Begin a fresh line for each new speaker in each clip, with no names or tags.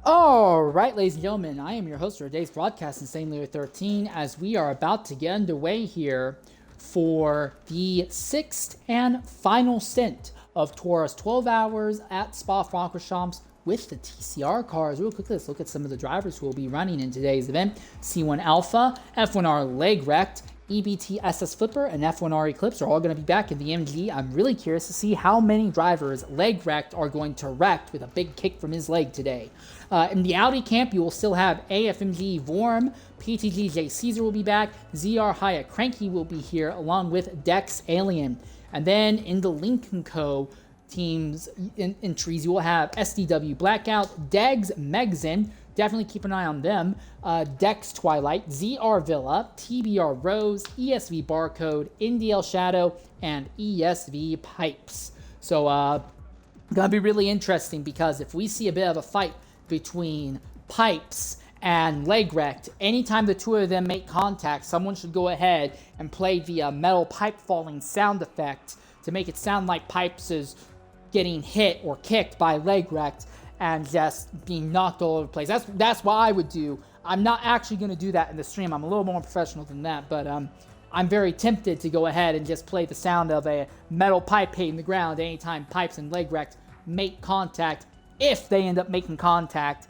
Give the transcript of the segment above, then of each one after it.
All right, ladies and gentlemen, I am your host for today's broadcast, Insane Leader 13, as we are about to get underway here for the sixth and final stint of TORA's 12 hours at Spa-Francorchamps with the TCR cars. Real quickly, let's look at some of the drivers who will be running in today's event. C1 Alpha, F1R Leg Wrecked, EBT SS Flipper, and F1R Eclipse are all going to be back in the MG. I'm really curious to see how many drivers leg wrecked are going to wreck with a big kick from his leg today. In the Audi camp, you will still have AFMG Vorm, PTG J Caesar will be back, ZR Haya Cranky will be here, along with Dex Alien. And then in the Lincoln Co. teams entries, you will have SDW Blackout, Degs Megzin, definitely keep an eye on them, Dex Twilight, ZR Villa, TBR Rose, ESV Barcode, NDL Shadow, and ESV Pipes. So, gonna be really interesting because if we see a bit of a fight between Pipes and Leg Wrecked, anytime the two of them make contact, someone should go ahead and play the metal pipe falling sound effect to make it sound like Pipes is getting hit or kicked by Leg Wrecked and just being knocked all over the place. That's what I would do. I'm not actually going to do that in the stream. I'm a little more professional than that, but I'm very tempted to go ahead and just play the sound of a metal pipe hitting the ground anytime Pipes and Leg Wrecked make contact, if they end up making contact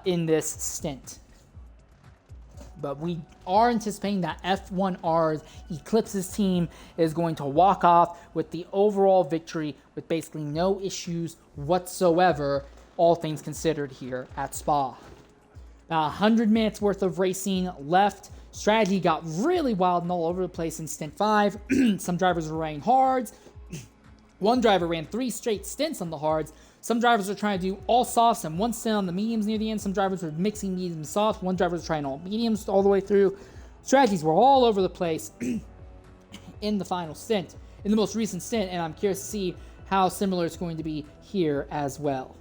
in this stint. But we are anticipating that F1R's Eclipse's team is going to walk off with the overall victory with basically no issues whatsoever, all things considered here at Spa. Now, 100 minutes worth of racing left. Strategy got really wild and all over the place in Stint 5. Some drivers were running hards. One driver ran 3 straight stints on the hards. Some drivers were trying to do all softs and one stint on the mediums near the end. Some drivers were mixing mediums and softs. One driver was trying all mediums all the way through. Strategies were all over the place in the final stint, in the most recent stint, and I'm curious to see how similar it's going to be here as well.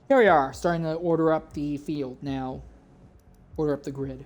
Here we are, starting to order up the field now. Order up the grid.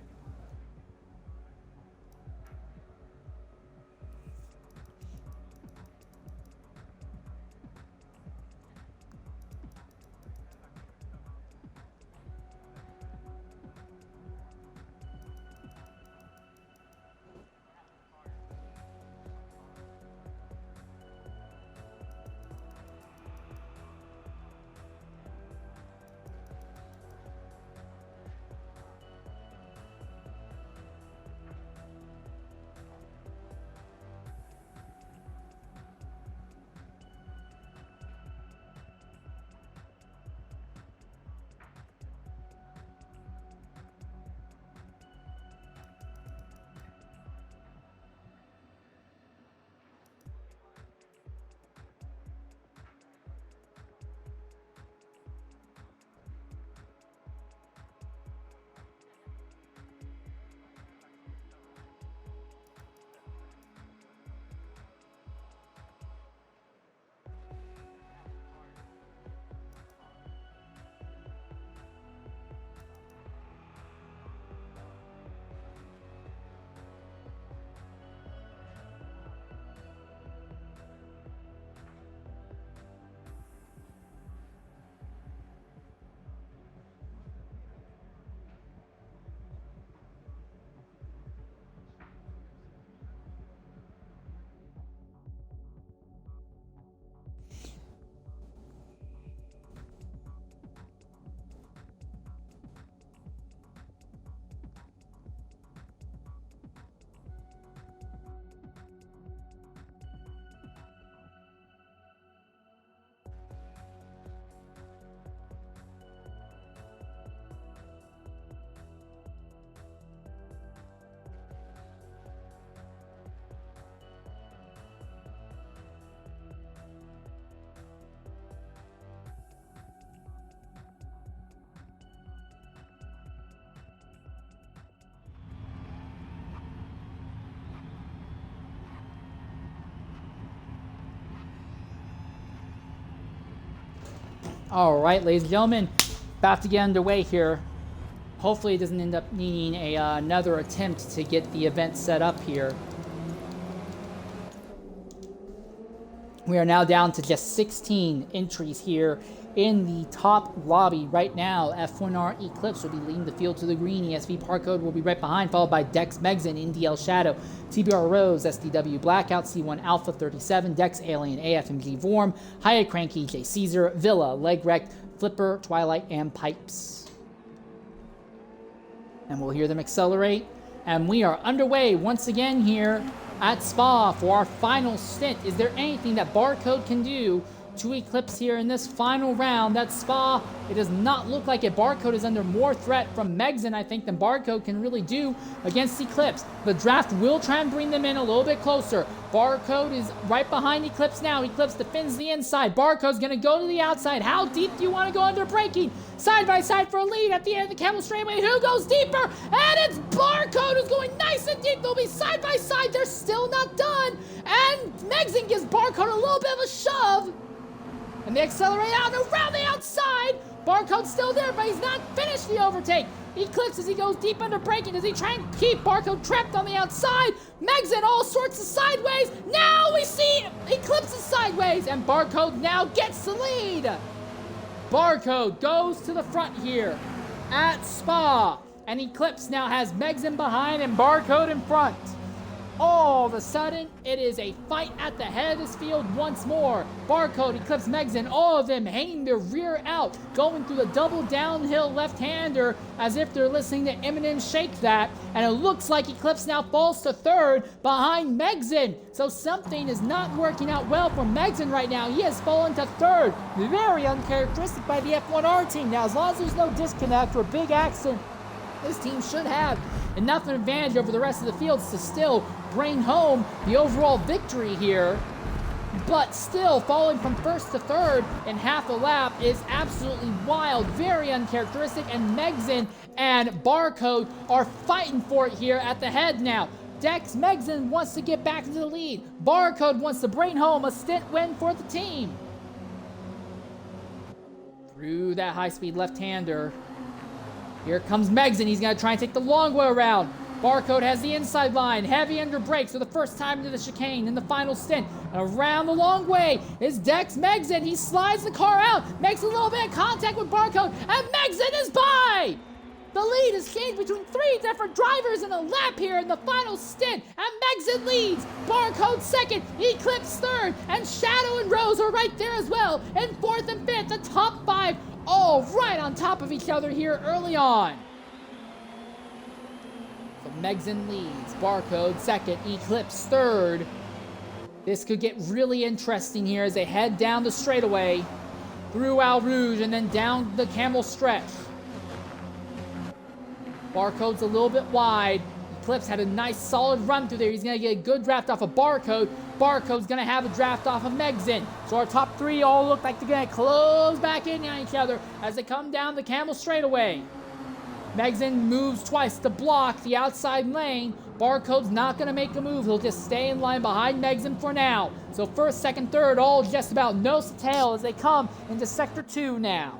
All right, ladies and gentlemen, about to get underway here. Hopefully it doesn't end up needing another attempt to get the event set up here. We are now down to just 16 entries here in the top lobby right now. F1R Eclipse will be leading the field to the green. ESV Barcode will be right behind, followed by Dex Megzin, NDL Shadow, TBR Rose, SDW Blackout, C1 Alpha 37, Dex Alien, AFMG Vorm, Haya Cranky, J Caesar, Villa, Leg Wrecked, Flipper, Twilight, and Pipes. And we'll hear them accelerate. And we are underway once again here at Spa for our final stint. Is there anything that Barcode can do to Eclipse here in this final round? That Spa, it does not look like it. Barcode is under more threat from Megzin, I think, than Barcode can really do against Eclipse. The draft will try and bring them in a little bit closer. Barcode is right behind Eclipse now. Eclipse defends the inside. Barcode's going to go to the outside. How deep do you want to go under braking? Side by side for a lead at the end of the Camel Straightaway. Who goes deeper? And it's Barcode who's going nice and deep. They'll be side by side. They're still not done. And Megzin gives Barcode a little bit of a shove. And they accelerate out and around the outside. Barcode's still there, but he's not finished the overtake. Eclipse as he goes deep under braking. Does he try and keep Barcode trapped on the outside? Megzin all sorts of sideways. Now we see Eclipse is sideways. And Barcode now gets the lead. Barcode goes to the front here at Spa. And Eclipse now has Megzin behind and Barcode in front. All of a sudden, it is a fight at the head of this field once more. Barcode, Eclipse, Megzin, all of them hanging their rear out, going through the double downhill left-hander as if they're listening to Eminem Shake That. And it looks like Eclipse now falls to third behind Megzin. So something is not working out well for Megzin right now. He has fallen to third. Very uncharacteristic by the F1R team. Now, as long as there's no disconnect or big accident, this team should have enough of an advantage over the rest of the fields to still bring home the overall victory here. But still, falling from first to third in half a lap is absolutely wild, very uncharacteristic, and Megzin and Barcode are fighting for it here at the head now. Dex Megzin wants to get back into the lead. Barcode wants to bring home a stint win for the team. Through that high-speed left-hander. Here comes Megzin. He's going to try and take the long way around. Barcode has the inside line. Heavy under brakes for the first time into the chicane in the final stint. And around the long way is Dex Megzin. He slides the car out, makes a little bit of contact with Barcode, and Megzin is by! The lead is changed between three different drivers in a lap here in the final stint. And Megzin leads. Barcode second. Eclipse third. And Shadow and Rose are right there as well. And fourth and fifth, the top five, all right on top of each other here early on. So Megzin leads. Barcode second. Eclipse third. This could get really interesting here as they head down the straightaway through Al Rouge and then down the Camel stretch. Barcode's a little bit wide. Eclipse had a nice solid run through there. He's going to get a good draft off of Barcode. Barcode's going to have a draft off of Megzin. So our top three all look like they're going to close back in on each other as they come down the Camel straightaway. Megzin moves twice to block the outside lane. Barcode's not going to make a move. He'll just stay in line behind Megzin for now. So first, second, third, all just about nose to tail as they come into Sector 2 now.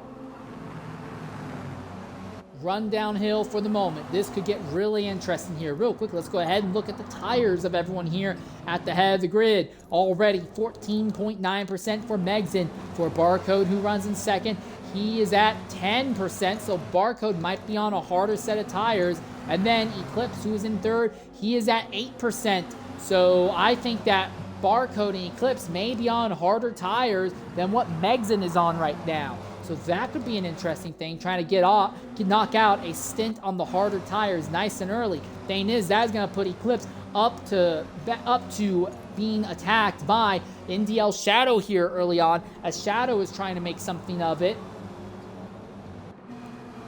Run downhill for the moment. This could get really interesting here. Real quick, let's go ahead and look at the tires of everyone here at the head of the grid. Already 14.9% for Megzin. For Barcode, who runs in second, he is at 10%, so Barcode might be on a harder set of tires. And then Eclipse, who is in third, he is at 8%. So I think that Barcode and Eclipse may be on harder tires than what Megzin is on right now. So that could be an interesting thing, trying to knock out a stint on the harder tires nice and early. Thing is, that's going to put Eclipse up to being attacked by NDL Shadow here early on, as Shadow is trying to make something of it.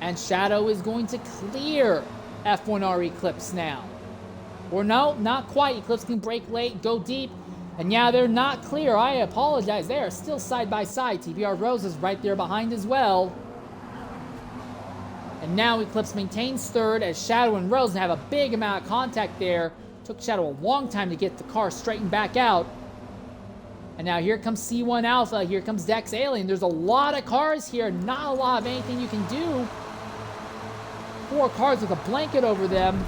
And Shadow is going to clear F1R Eclipse now. Or no, not quite. Eclipse can brake late, go deep. And yeah, they're not clear. I apologize. They are still side by side. TBR Rose is right there behind as well. And now Eclipse maintains third as Shadow and Rose have a big amount of contact there. Took Shadow a long time to get the car straightened back out. And now here comes C1 Alpha. Here comes Dex Alien. There's a lot of cars here. Not a lot of anything you can do. 4 cars with a blanket over them.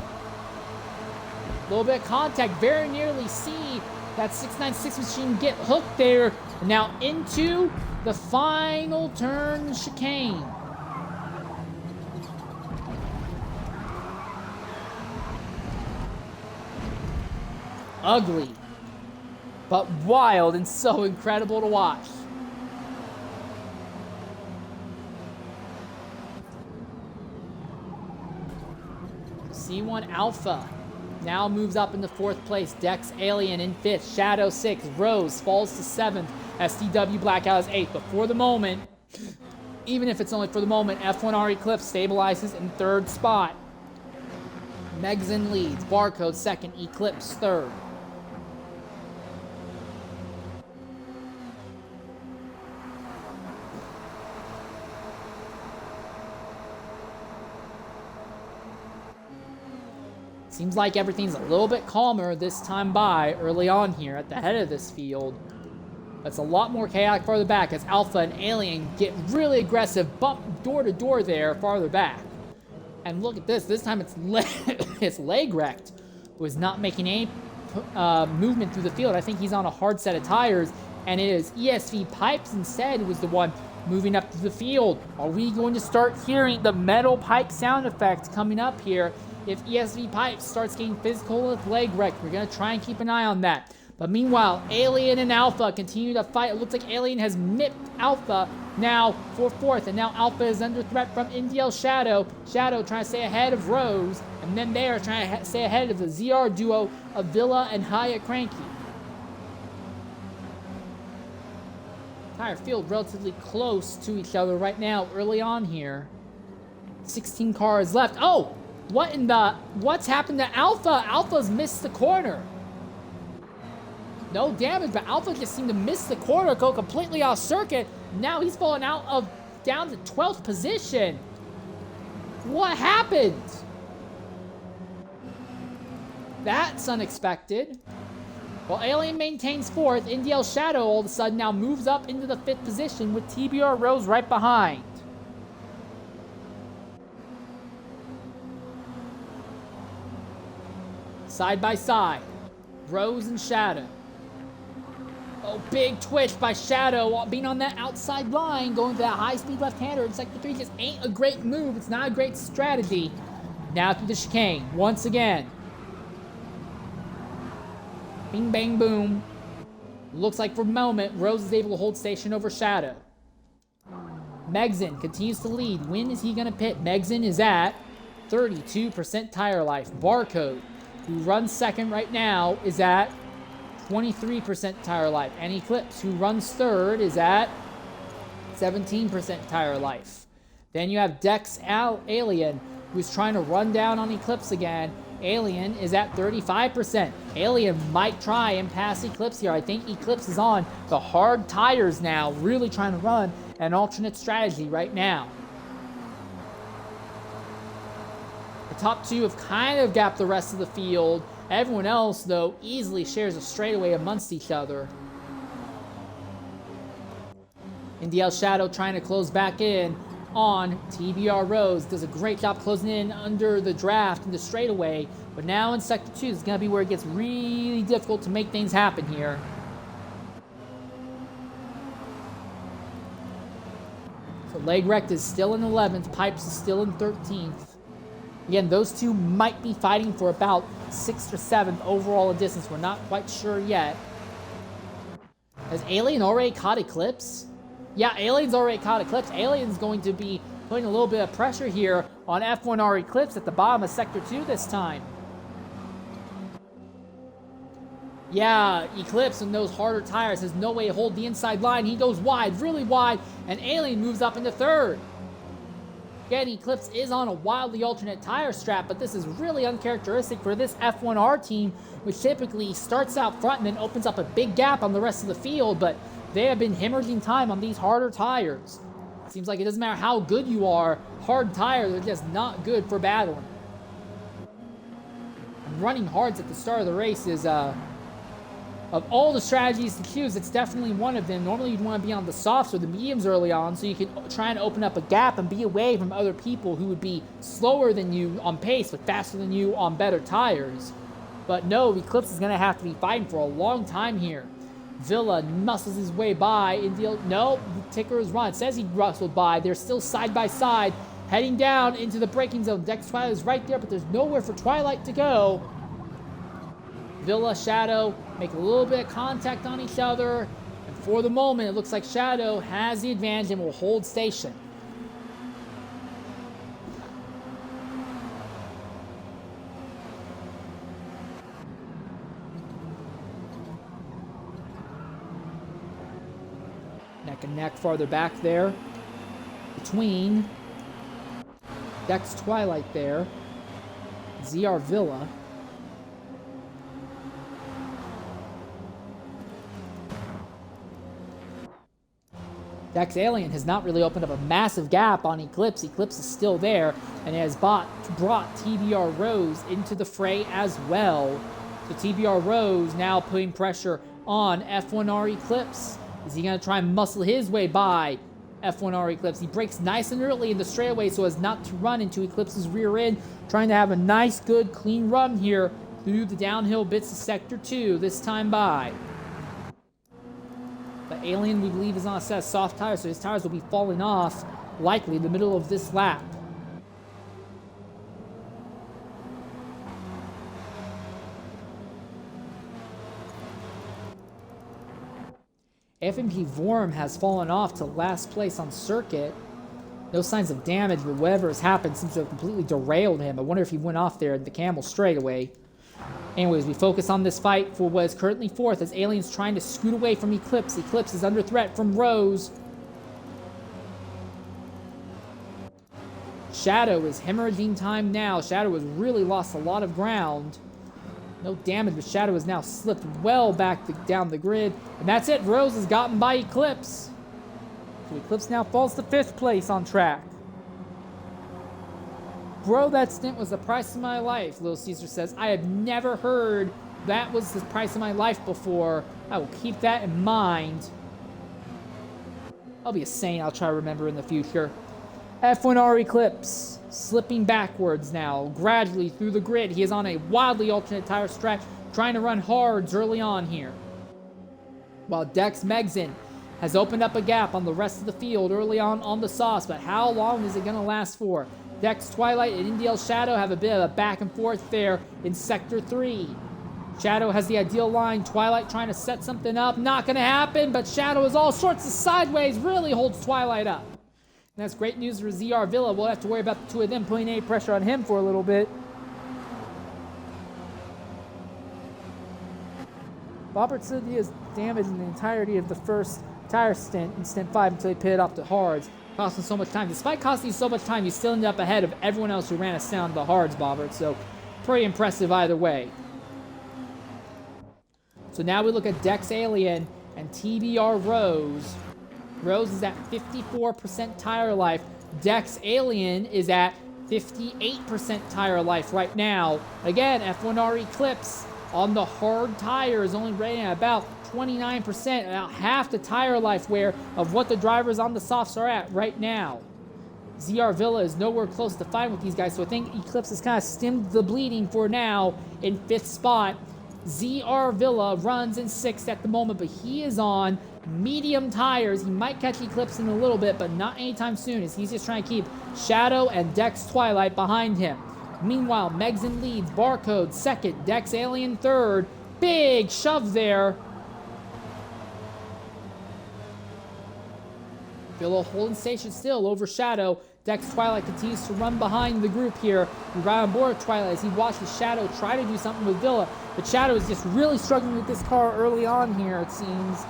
A little bit of contact. Very nearly see That 696 machine get hooked there. And now into the final turn chicane. Ugly, but wild and so incredible to watch. C1 Alpha now moves up into 4th place. Dex Alien in 5th. Shadow 6th. Rose falls to 7th. SDW Blackout is 8th. But for the moment, even if it's only for the moment, F1R Eclipse stabilizes in 3rd spot. Megzin leads. Barcode 2nd. Eclipse 3rd. Seems like everything's a little bit calmer this time by early on here at the head of this field. That's a lot more chaotic farther back as Alpha and Alien get really aggressive, bump door to door there farther back. And look at this. This time it's leg wrecked. Was not making any movement through the field. I think he's on a hard set of tires, and it is ESV Pipes instead who was the one moving up to the field. Are we going to start hearing the metal pipe sound effects coming up here? If ESV Pipes starts getting physical with leg wreck, we're going to try and keep an eye on that. But meanwhile, Alien and Alpha continue to fight. It looks like Alien has nipped Alpha now for 4th, and now Alpha is under threat from NDL Shadow. Shadow trying to stay ahead of Rose, and then they are trying to stay ahead of the ZR duo of Villa and Hyatt Cranky. Entire field relatively close to each other right now early on here. 16 cars left. Oh! What's happened to Alpha? Alpha's missed the corner. No damage, but Alpha just seemed to miss the corner, go completely off circuit. Now he's fallen down to 12th position. What happened? That's unexpected. While Alien maintains 4th, NDL Shadow all of a sudden now moves up into the 5th position with TBR Rose right behind. Side by side, Rose and Shadow. Oh, big twitch by Shadow, being on that outside line, going to that high-speed left-hander in Sector 3 just ain't a great move. It's not a great strategy. Now through the chicane, once again. Bing, bang, boom. Looks like for the moment, Rose is able to hold station over Shadow. Megzin continues to lead. When is he going to pit? Megzin is at 32% tire life. Barcode, who runs 2nd right now, is at 23% tire life. And Eclipse, who runs 3rd, is at 17% tire life. Then you have Dex Alien, who's trying to run down on Eclipse again. Alien is at 35%. Alien might try and pass Eclipse here. I think Eclipse is on the hard tires now, really trying to run an alternate strategy right now. The top two have kind of gapped the rest of the field. Everyone else, though, easily shares a straightaway amongst each other. NDL Shadow trying to close back in on TBR Rose. Does a great job closing in under the draft and the straightaway. But now in Sector 2 is going to be where it gets really difficult to make things happen here. So Leg Wrecked is still in 11th. Pipes is still in 13th. Again, those two might be fighting for about 6th or 7th overall in distance. We're not quite sure yet. Has Alien already caught Eclipse? Yeah, Alien's already caught Eclipse. Alien's going to be putting a little bit of pressure here on F1R Eclipse at the bottom of Sector 2 this time. Yeah, Eclipse in those harder tires has no way to hold the inside line. He goes wide, really wide, and Alien moves up into 3rd. Again, Eclipse is on a wildly alternate tire strap, but this is really uncharacteristic for this F1R team, which typically starts out front and then opens up a big gap on the rest of the field, but they have been hemorrhaging time on these harder tires. It seems like it doesn't matter how good you are, hard tires are just not good for battling. And running hards at the start of the race is, of all the strategies to choose, it's definitely one of them. Normally you'd want to be on the softs or the mediums early on so you can try and open up a gap and be away from other people who would be slower than you on pace but faster than you on better tires. But no, Eclipse is going to have to be fighting for a long time here. Villa muscles his way by. No, the ticker is run. It says he rustled by. They're still side by side, heading down into the braking zone. Dex Twilight is right there, but there's nowhere for Twilight to go. Villa, Shadow make a little bit of contact on each other. And for the moment, it looks like Shadow has the advantage and will hold station. Neck and neck farther back there. Between Dex Twilight there. ZR Villa. Dex Alien has not really opened up a massive gap on Eclipse. Eclipse is still there and has brought TBR Rose into the fray as well. So TBR Rose now putting pressure on F1R Eclipse. Is he going to try and muscle his way by F1R Eclipse? He brakes nice and early in the straightaway so as not to run into Eclipse's rear end. Trying to have a nice, good, clean run here through the downhill bits of Sector 2 this time by. But Alien, we believe, is on a set of soft tires, so his tires will be falling off likely in the middle of this lap. FMP Vorm has fallen off to last place on circuit. No signs of damage, but whatever has happened seems to have completely derailed him. I wonder if he went off there at the camel straightaway. Anyways, we focus on this fight for what is currently fourth as Alien's trying to scoot away from Eclipse. Eclipse is under threat from Rose. Shadow is hemorrhaging time now. Shadow has really lost a lot of ground. No damage, but Shadow has now slipped well back down the grid. And that's it. Rose has gotten by Eclipse. So Eclipse now falls to 5th place on track. Bro, that stint was the price of my life, Little Caesar says. I have never heard that was the price of my life before. I will keep that in mind. I'll be a saint. I'll try to remember in the future. F1R Eclipse slipping backwards now, gradually through the grid. He is on a wildly alternate tire stretch, trying to run hards early on here. While Dex Megson has opened up a gap on the rest of the field early on the sauce, but how long is it going to last for? Dex Twilight and NDL Shadow have a bit of a back and forth there in Sector 3. Shadow has the ideal line. Twilight trying to set something up. Not going to happen, but Shadow is all sorts of sideways. Really holds Twilight up. And that's great news for ZR Villa. We'll have to worry about the two of them putting any pressure on him for a little bit. Bobbert said he has damage in the entirety of the first tire stint in Stint 5 until he pitted off the hards. Costing so much time. Despite costing so much time, you still ended up ahead of everyone else who ran a stint on the hards, Bobbert. So, pretty impressive either way. So now we look at Dex Alien and TBR Rose. Rose is at 54% tire life. Dex Alien is at 58% tire life right now. Again, F1R Eclipse on the hard tire is only rating at about 29%, about half the tire life wear of what the drivers on the softs are at right now. ZR Villa is nowhere close to fighting with these guys, so I think Eclipse has kind of stemmed the bleeding for now in 5th spot. ZR Villa runs in 6th at the moment, but he is on medium tires. He might catch Eclipse in a little bit, but not anytime soon, as he's just trying to keep Shadow and Dex Twilight behind him. Meanwhile, Megson leads, Barcode 2nd, Dex Alien 3rd. Big shove there. Villa holding station still over Shadow. Dex Twilight continues to run behind the group here. We ride on board Twilight as he watches Shadow try to do something with Villa. But Shadow is just really struggling with this car early on here, it seems.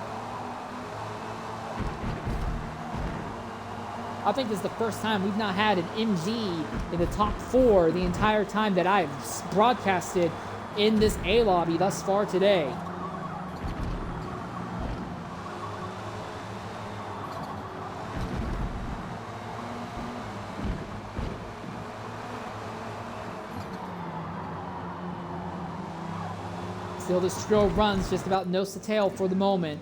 I think this is the first time we've not had an MG in the top 4 the entire time that I've broadcasted in this A-lobby thus far today. Still, this drill runs just about nose to tail for the moment.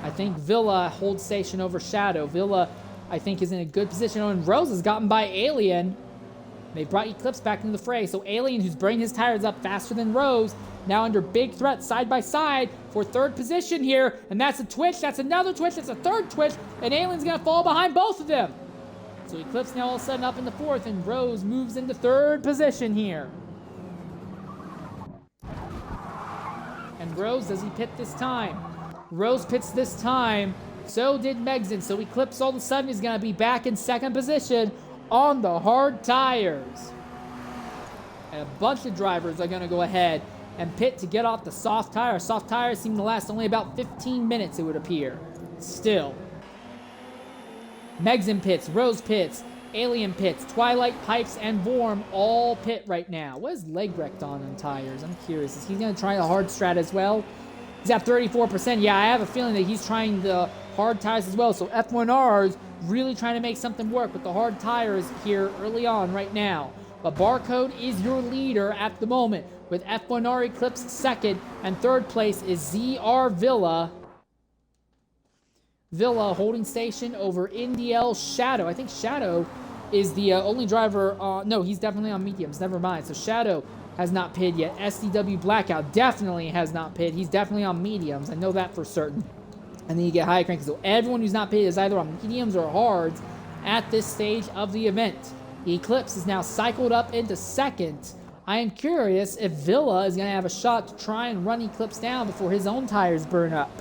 I think Villa holds station over Shadow. Villa, I think, is in a good position. Oh, and Rose has gotten by Alien. They brought Eclipse back into the fray, so Alien, who's bringing his tires up faster than Rose, now under big threat side by side for third position here, and that's a twitch, that's another twitch, that's a third twitch, and Alien's gonna fall behind both of them. So Eclipse now all of a sudden up in the fourth, and Rose moves into third position here. And Rose, does he pit this time? Rose pits this time, so did Megson, so Eclipse all of a sudden is gonna be back in second position on the hard tires. And a bunch of drivers are going to go ahead and pit to get off the soft tires. Soft tires seem to last only about 15 minutes, it would appear. Still. Megson pits, Rose pits, Alien pits, Twilight, Pipes, and Vorm all pit right now. What is leg wrecked on tires? I'm curious. Is he going to try the hard strat as well? He's at 34%. Yeah, I have a feeling that he's trying the hard tires as well. So F1Rs really trying to make something work with the hard tires here early on right now. But Barcode is your leader at the moment, with F1R Eclipse second, and third place is ZR Villa. Villa holding station over NDL Shadow. I think Shadow is the only driver. No, he's definitely on mediums. Never mind. So Shadow has not pitted yet. SDW Blackout definitely has not pitted. He's definitely on mediums. I know that for certain. And then you get high crank. So everyone who's not pitted is either on mediums or hards at this stage of the event. Eclipse is now cycled up into second. I am curious if Villa is going to have a shot to try and run Eclipse down before his own tires burn up.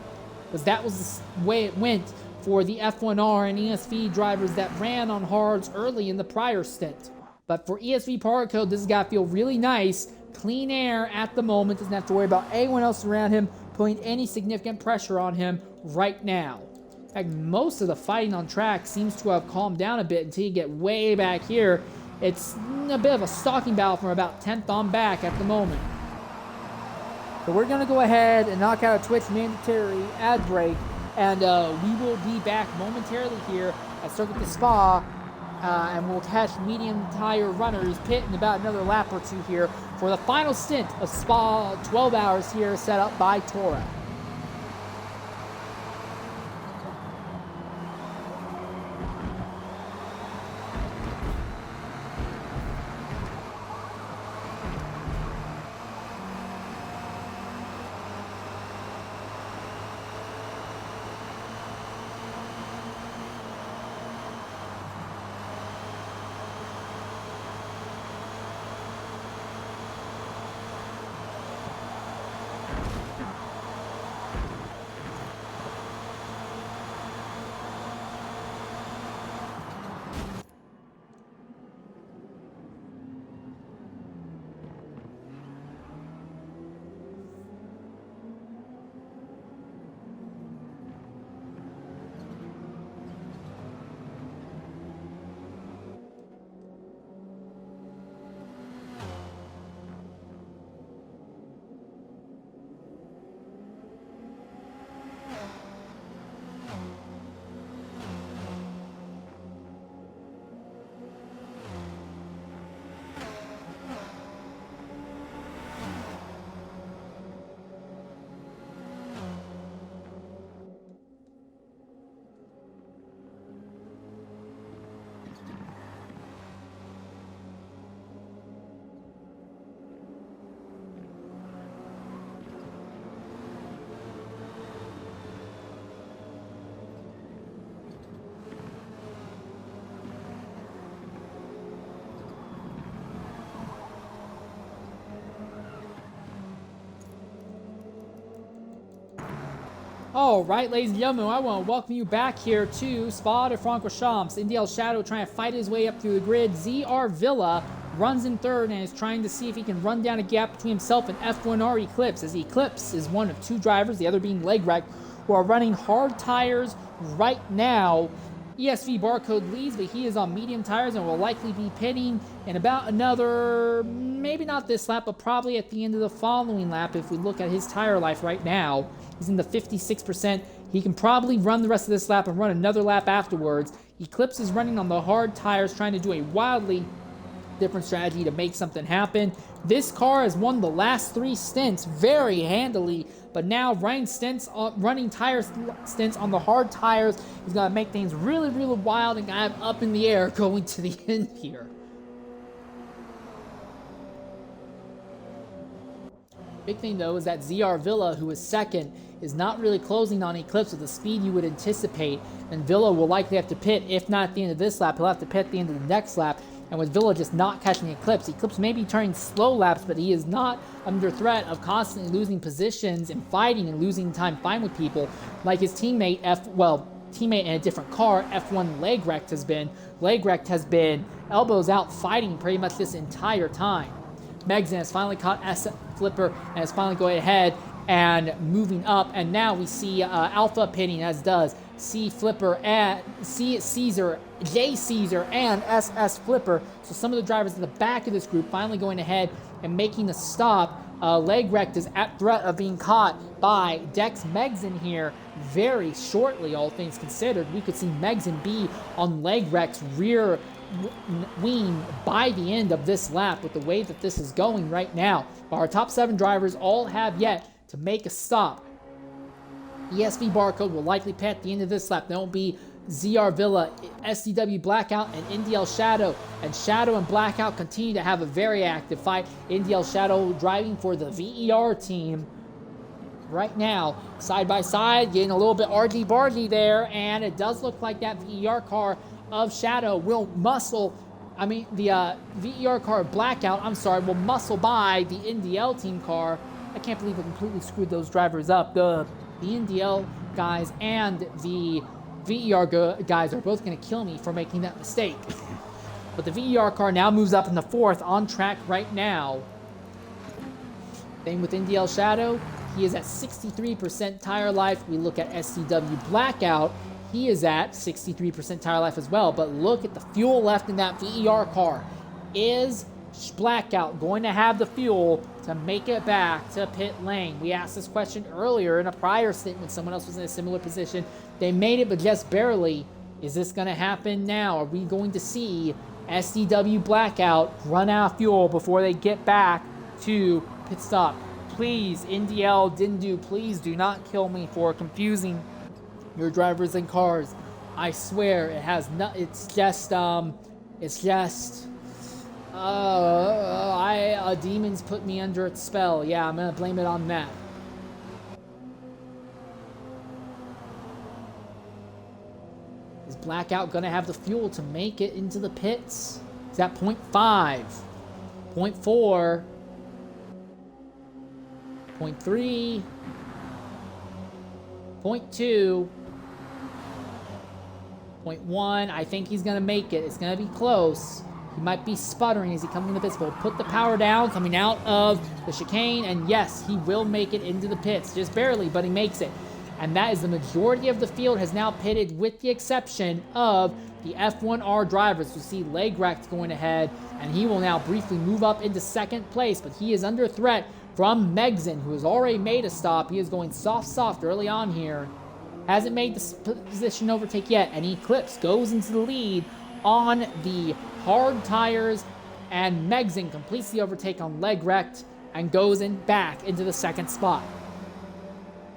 Because that was the way it went for the F1R and ESV drivers that ran on hards early in the prior stint. But for ESV Power Code, this has got to feel really nice. Clean air at the moment. Doesn't have to worry about anyone else around him putting any significant pressure on him right now. In fact, most of the fighting on track seems to have calmed down a bit until you get way back here. It's a bit of a stalking battle from about 10th on back at the moment. So we're going to go ahead and knock out a Twitch mandatory ad break, and we will be back momentarily here at Circuit de Spa, and we'll catch medium tire runners pit in about another lap or two here for the final stint of Spa 12 hours here set up by TORA. All right, ladies and gentlemen, I want to welcome you back here to Spa de Francorchamps. NDL Shadow trying to fight his way up through the grid. ZR Villa runs in third and is trying to see if he can run down a gap between himself and F1R Eclipse, as Eclipse is one of two drivers, the other being Legwreck, who are running hard tires right now. ESV Barcode leads, but he is on medium tires and will likely be pitting in about another, maybe not this lap, but probably at the end of the following lap if we look at his tire life right now. He's in the 56%. He can probably run the rest of this lap and run another lap afterwards. Eclipse is running on the hard tires, trying to do a wildly different strategy to make something happen. This car has won the last 3 stints very handily, but now running stints on the hard tires is going to make things really, really wild and kind of up in the air going to the end here. Big thing, though, is that ZR Villa, who is second, is not really closing on Eclipse with the speed you would anticipate, and Villa will likely have to pit. If not at the end of this lap, he'll have to pit at the end of the next lap, and with Villa just not catching Eclipse, Eclipse may be turning slow laps, but he is not under threat of constantly losing positions and fighting and losing time fine with people like his teammate teammate in a different car, F1 Legrecht has been. Legrecht has been elbows out fighting pretty much this entire time. Megson has finally caught S Flipper and is finally going ahead and moving up, and now we see Alpha pitting, as does C Flipper and C Caesar, J Caesar, and SS Flipper. So some of the drivers in the back of this group finally going ahead and making the stop. Legrecht is at threat of being caught by Dex Megson here very shortly, all things considered. We could see Megson be on Legrecht's rear wing by the end of this lap with the way that this is going right now. Our top 7 drivers all have yet to make a stop. ESV Barcode will likely pit at the end of this lap. There will be ZR Villa, SDW Blackout, and NDL Shadow. And Shadow and Blackout continue to have a very active fight. NDL Shadow driving for the VER team right now, side by side, getting a little bit argy-bargy there, and it does look like that VER car of Shadow will the VER car of Blackout, will muscle by the NDL team car. I can't believe I completely screwed those drivers up. The NDL guys and the VER guys are both going to kill me for making that mistake. But the VER car now moves up in the 4th, on track right now. Same with NDL Shadow. He is at 63% tire life. We look at SCW Blackout. He is at 63% tire life as well. But look at the fuel left in that VER car. Is Blackout going to have the fuel to make it back to pit lane? We asked this question earlier in a prior stint when someone else was in a similar position. They made it, but just barely. Is this going to happen now? Are we going to see SDW Blackout run out of fuel before they get back to pit stop? Please, NDL, Dindu, please do not kill me for confusing your drivers and cars. I swear it has not. Demons put me under its spell. Yeah, I'm gonna blame it on that. Is Blackout gonna have the fuel to make it into the pits? Is that 0.5, 0.4, 0.3, 0.2, 0.1? I think he's gonna make it. It's gonna be close. He might be sputtering as he comes into the pits. But we'll put the power down, coming out of the chicane, and yes, he will make it into the pits. Just barely, but he makes it. And that is the majority of the field has now pitted, with the exception of the F1R drivers. We see Legrecht going ahead, and he will now briefly move up into 2nd place, but he is under threat from Megson, who has already made a stop. He is going soft early on here. Hasn't made the position overtake yet, and Eclipse goes into the lead on the hard tires, and Megson completes the overtake on Legrecht and goes back into the 2nd spot.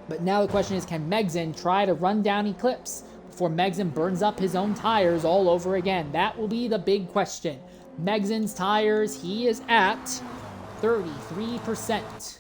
But now the question is, can Megson try to run down Eclipse before Megson burns up his own tires all over again? That will be the big question. Megson's tires, he is at 33%.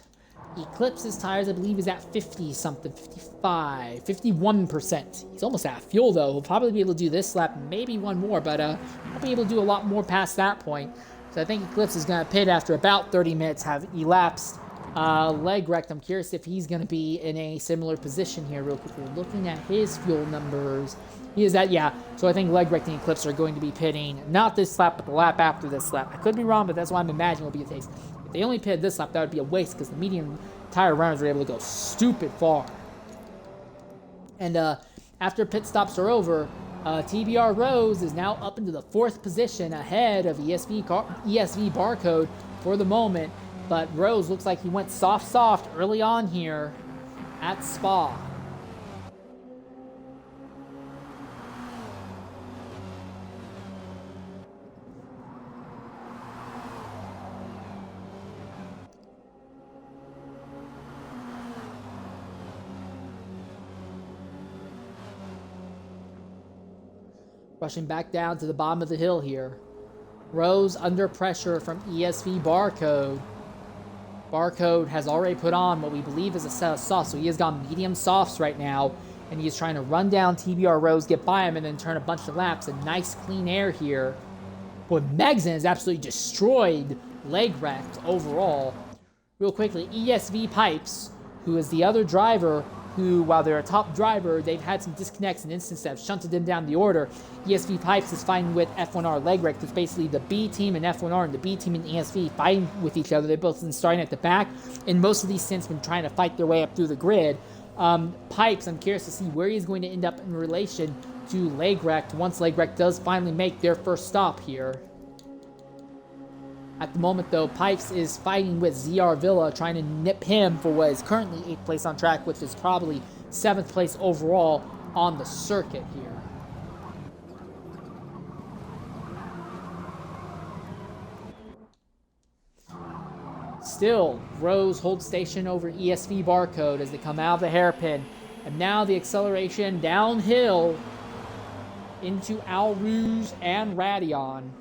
Eclipse's tires, I believe, is at 50-something, 55, 51%. He's almost out of fuel, though. He'll probably be able to do this lap, maybe one more, but I'll be able to do a lot more past that point. So I think Eclipse is going to pit after about 30 minutes have elapsed. Legrecht, I'm curious if he's going to be in a similar position here real quick. We're looking at his fuel numbers. He is at, yeah. So I think Legrecht and Eclipse are going to be pitting, not this lap, but the lap after this lap. I could be wrong, but that's what I'm imagining will be the case. If they only pitted this lap, that would be a waste because the medium tire runners were able to go stupid far. And after pit stops are over, TBR Rose is now up into the 4th position ahead of ESV Barcode for the moment. But Rose looks like he went soft early on here at Spa. Rushing back down to the bottom of the hill here. Rose under pressure from ESV Barcode. Barcode has already put on what we believe is a set of softs, so he has got medium softs right now, and he is trying to run down TBR Rose, get by him, and then turn a bunch of laps. A nice clean air here. Boy, Megson has absolutely destroyed leg wrecked overall. Real quickly, ESV Pipes, who is the other driver who, while they're a top driver, they've had some disconnects and instances that have shunted them down the order. ESV Pipes is fighting with F1R leg wreck. There's basically the B team and F1R and the B team and ESV fighting with each other. They've both been starting at the back, and most of these stints been trying to fight their way up through the grid. Pipes, I'm curious to see where he's going to end up in relation to leg wreck once leg wreck does finally make their first stop here. At the moment, though, Pipes is fighting with ZR Villa, trying to nip him for what is currently 8th place on track, which is probably 7th place overall on the circuit here. Still, Rose holds station over ESV Barcode as they come out of the hairpin. And now the acceleration downhill into Al Rouge and Radion.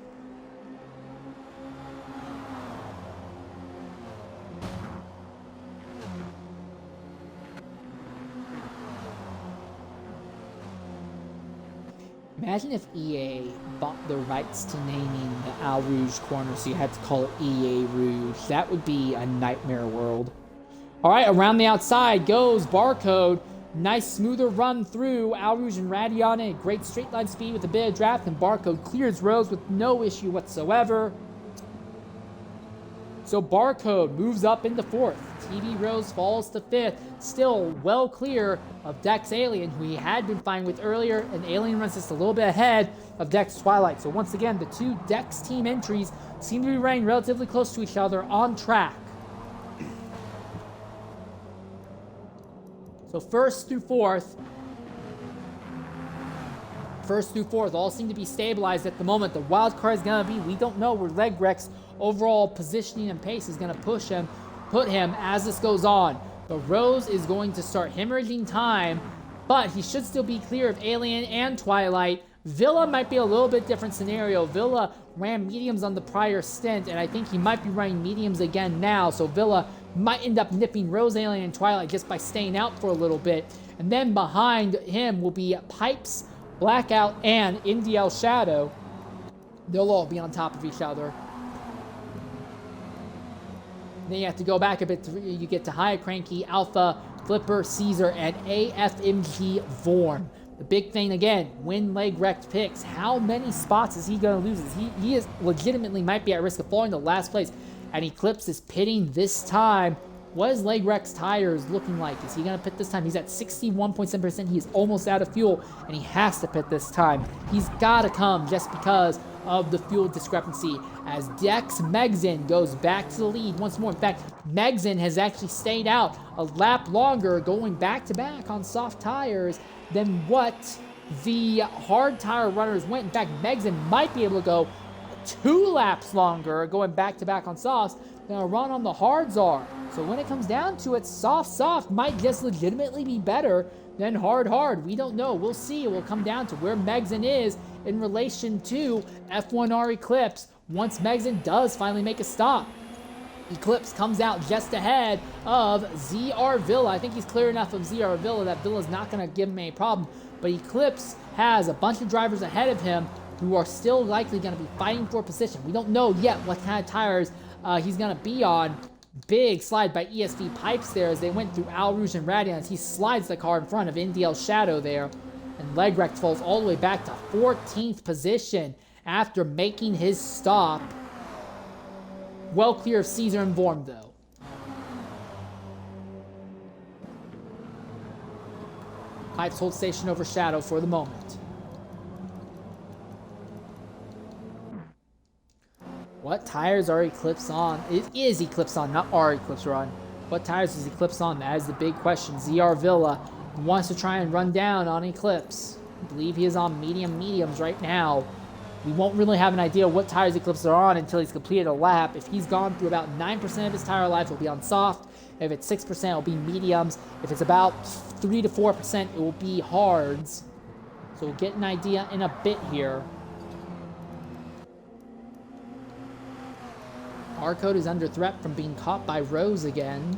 Imagine if EA bought the rights to naming the Al Rouge corner, so you had to call it EA Rouge. That would be a nightmare world. All right, around the outside goes Barcode. Nice smoother run through Al Rouge and Radion at great straight line speed with a bit of draft, and Barcode clears Rose with no issue whatsoever. So Barcode moves up into 4th. TB Rose falls to 5th, still well clear of Dex Alien, who he had been fighting with earlier, and Alien runs just a little bit ahead of Dex Twilight. So once again, the two Dex team entries seem to be running relatively close to each other on track. So first through fourth all seem to be stabilized at the moment. The wild card is going to be, we don't know where leg wreck's overall positioning and pace is going to put him as this goes on. But Rose is going to start hemorrhaging time, but he should still be clear of Alien and Twilight. Villa might be a little bit different scenario. Villa ran mediums on the prior stint, and I think he might be running mediums again now. So Villa might end up nipping Rose, Alien, and Twilight just by staying out for a little bit. And then behind him will be Pipes, Blackout, and NDL Shadow. They'll all be on top of each other. Then you have to go back a bit. You get to High Cranky, Alpha, Flipper, Caesar, and AFMG Vorm. The big thing again, when leg wrecked picks, how many spots is he going to lose? He is legitimately might be at risk of falling to last place. And Eclipse is pitting this time. What is leg wreck's tires looking like? Is he going to pit this time? He's at 61.7%. He is almost out of fuel, and he has to pit this time. He's got to come just because of the fuel discrepancy, as Dex Megson goes back to the lead once more. In fact, Megson has actually stayed out a lap longer, going back-to-back on soft tires than what the hard tire runners went. In fact, Megson might be able to go 2 laps longer, going back-to-back on softs, than a run on the hards are. So when it comes down to it, soft might just legitimately be better than hard. We don't know. We'll see. It will come down to where Megson is in relation to F1R Eclipse once Megson does finally make a stop. Eclipse comes out just ahead of ZR Villa. I think he's clear enough of ZR Villa that Villa's not going to give him any problem. But Eclipse has a bunch of drivers ahead of him who are still likely going to be fighting for position. We don't know yet what kind of tires he's going to be on. Big slide by ESV Pipes there as they went through Al Rouge and Radion as he slides the car in front of NDL Shadow there. And leg wreck falls all the way back to 14th position after making his stop. Well clear of Caesar and Vorm though. Pipes hold station over Shadow for the moment. What tires are Eclipse on? It is Eclipse on, not our Eclipse run. What tires is Eclipse on? That is the big question. ZR Villa wants to try and run down on Eclipse. I believe he is on mediums right now. We won't really have an idea what tires Eclipse are on until he's completed a lap. If he's gone through about 9% of his tire life, it'll be on soft. If it's 6%, it'll be mediums. If it's about 3 to 4%, it will be hards. So we'll get an idea in a bit here. Barcode is under threat from being caught by Rose again.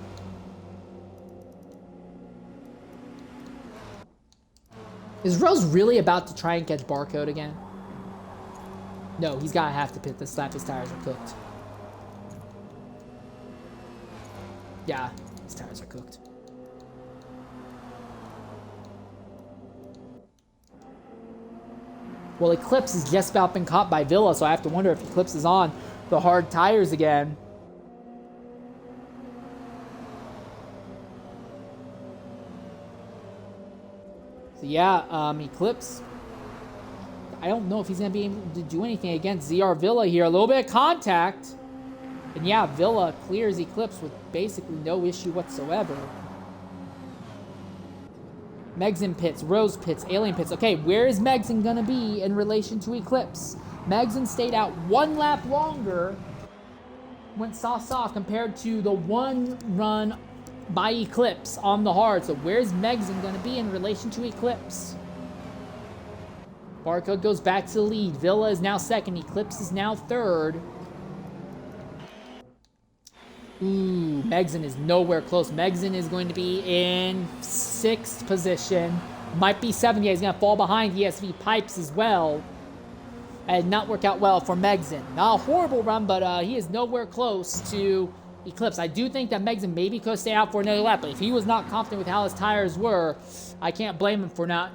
Is Rose really about to try and catch Barcode again? No, he's gotta have to pit this lap. His tires are cooked. Yeah, his tires are cooked. Well, Eclipse has just about been caught by Villa, so I have to wonder if Eclipse is on the hard tires again. So yeah, Eclipse, I don't know if he's going to be able to do anything against ZR Villa here. A little bit of contact. And yeah, Villa clears Eclipse with basically no issue whatsoever. Megson pits, Rose pits, Alien pits. Okay, where is Megson going to be in relation to Eclipse? Megson stayed out one lap longer, went soft compared to the one run by Eclipse on the hard. So where's Megson going to be in relation to Eclipse? Barcode goes back to the lead. Villa is now second. Eclipse is now third. Ooh, Megson is nowhere close. Megson is going to be in 6th position. Might be 7th. Yeah, he's going to fall behind ESV Pipes as well. And not work out well for Megson. Not a horrible run, but he is nowhere close to Eclipse. I do think that Megson maybe could stay out for another lap, but if he was not confident with how his tires were, I can't blame him for not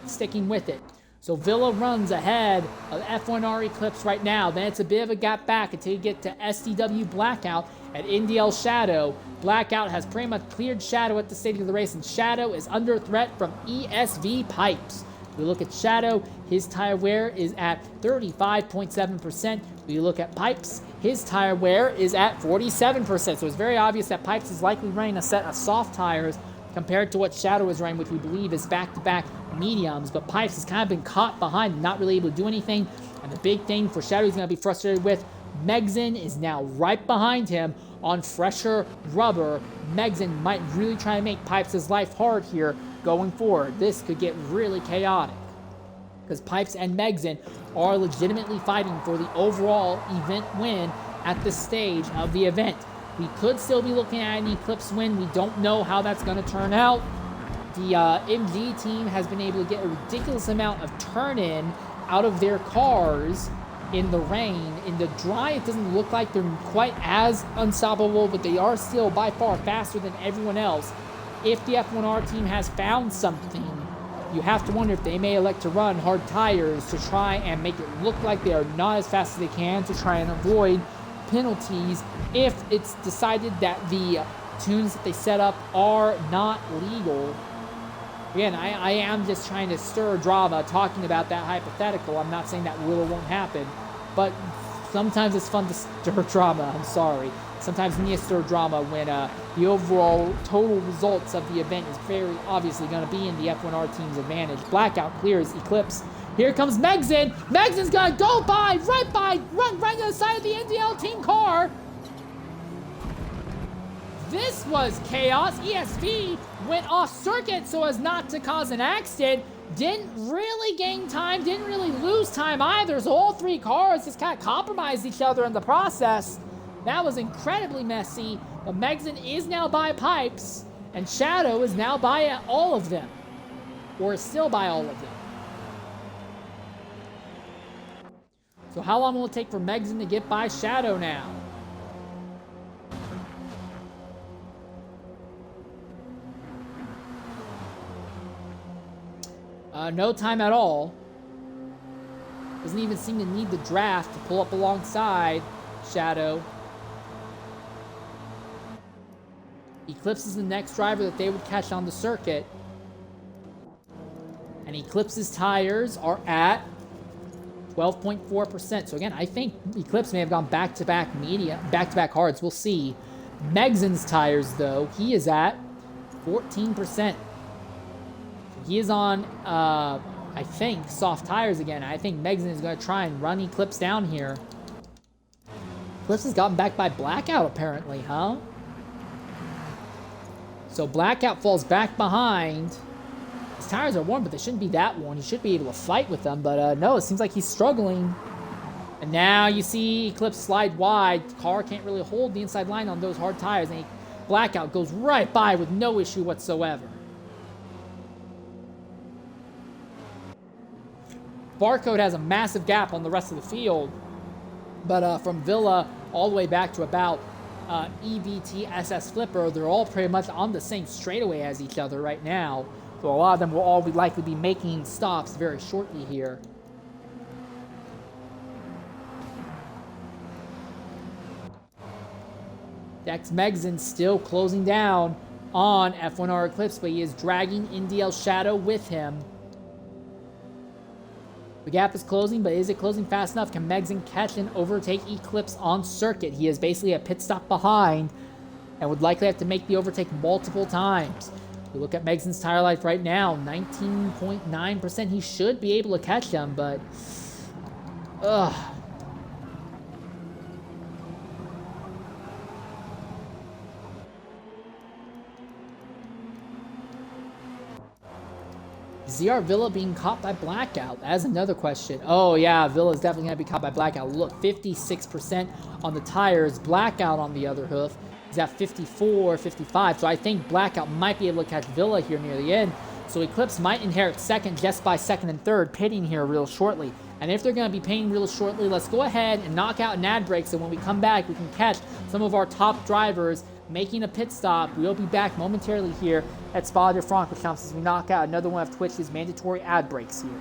sticking with it. So Villa runs ahead of F1R Eclipse right now. Then it's a bit of a gap back until you get to SDW Blackout at NDL Shadow. Blackout has pretty much cleared Shadow at the stage of the race, and Shadow is under threat from ESV Pipes. We look at Shadow, his tire wear is at 35.7%. We look at Pipes, his tire wear is at 47%. So it's very obvious that Pipes is likely running a set of soft tires compared to what Shadow is running, which we believe is back-to-back mediums. But Pipes has kind of been caught behind, not really able to do anything. And the big thing for Shadow he's going to be frustrated with, Megson is now right behind him on fresher rubber. Megson might really try to make Pipes' life hard here going forward. This could get really chaotic because Pipes and Megson are legitimately fighting for the overall event win at this stage of the event. We could still be looking at an Eclipse win. We don't know how that's going to turn out. The MG team has been able to get a ridiculous amount of turn-in out of their cars in the rain. In the dry, it doesn't look like they're quite as unstoppable, but they are still by far faster than everyone else. If the F1R team has found something, you have to wonder if they may elect to run hard tires to try and make it look like they are not as fast as they can to try and avoid penalties if it's decided that the tunes that they set up are not legal. Again, I am just trying to stir drama talking about that hypothetical. I'm not saying that will or won't happen, but sometimes it's fun to stir drama. I'm sorry. Sometimes you need to stir drama when the overall total results of the event is very obviously going to be in the F1R team's advantage. Blackout clears Eclipse. Here comes Megson. Megson's going to go run right to the side of the NDL team car. This was chaos. ESV went off circuit so as not to cause an accident. Didn't really gain time, didn't really lose time either. So all three cars just kind of compromised each other in the process. That was incredibly messy. But Megson is now by Pipes, and Shadow is now by all of them. Or is still by all of them. So how long will it take for Megson to get by Shadow now? No time at all. Doesn't even seem to need the draft to pull up alongside Shadow. Eclipse is the next driver that they would catch on the circuit. And Eclipse's tires are at 12.4%. So again, I think Eclipse may have gone back-to-back hards. We'll see. Megson's tires, though, he is at 14%. He is on, I think, soft tires again. I think Megson is going to try and run Eclipse down here. Eclipse has gotten back by Blackout, apparently, huh? So Blackout falls back behind. His tires are worn, but they shouldn't be that worn. He should be able to fight with them, but no, it seems like he's struggling. And now you see Eclipse slide wide. Car can't really hold the inside line on those hard tires. And Blackout goes right by with no issue whatsoever. Barcode has a massive gap on the rest of the field. But from Villa all the way back to about EVT SS Flipper, they're all pretty much on the same straightaway as each other right now. So a lot of them will all be likely be making stops very shortly here. Dex Megson still closing down on F1R Eclipse, but he is dragging Indiel's shadow with him. The gap is closing, but is it closing fast enough? Can Megson catch and overtake Eclipse on circuit? He is basically a pit stop behind and would likely have to make the overtake multiple times. We look at Megson's tire life right now, 19.9%. He should be able to catch him, but ZR Villa being caught by Blackout? That is another question. Oh yeah, Villa is definitely going to be caught by Blackout. Look, 56% on the tires. Blackout on the other hoof is at 54, 55. So I think Blackout might be able to catch Villa here near the end. So Eclipse might inherit second just by second and third, pitting here real shortly. And if they're going to be pitting real shortly, let's go ahead and knock out an ad break so when we come back, we can catch some of our top drivers making a pit stop. We'll be back momentarily here at Spa de Francorchamps as we knock out another one of Twitch's mandatory ad breaks here.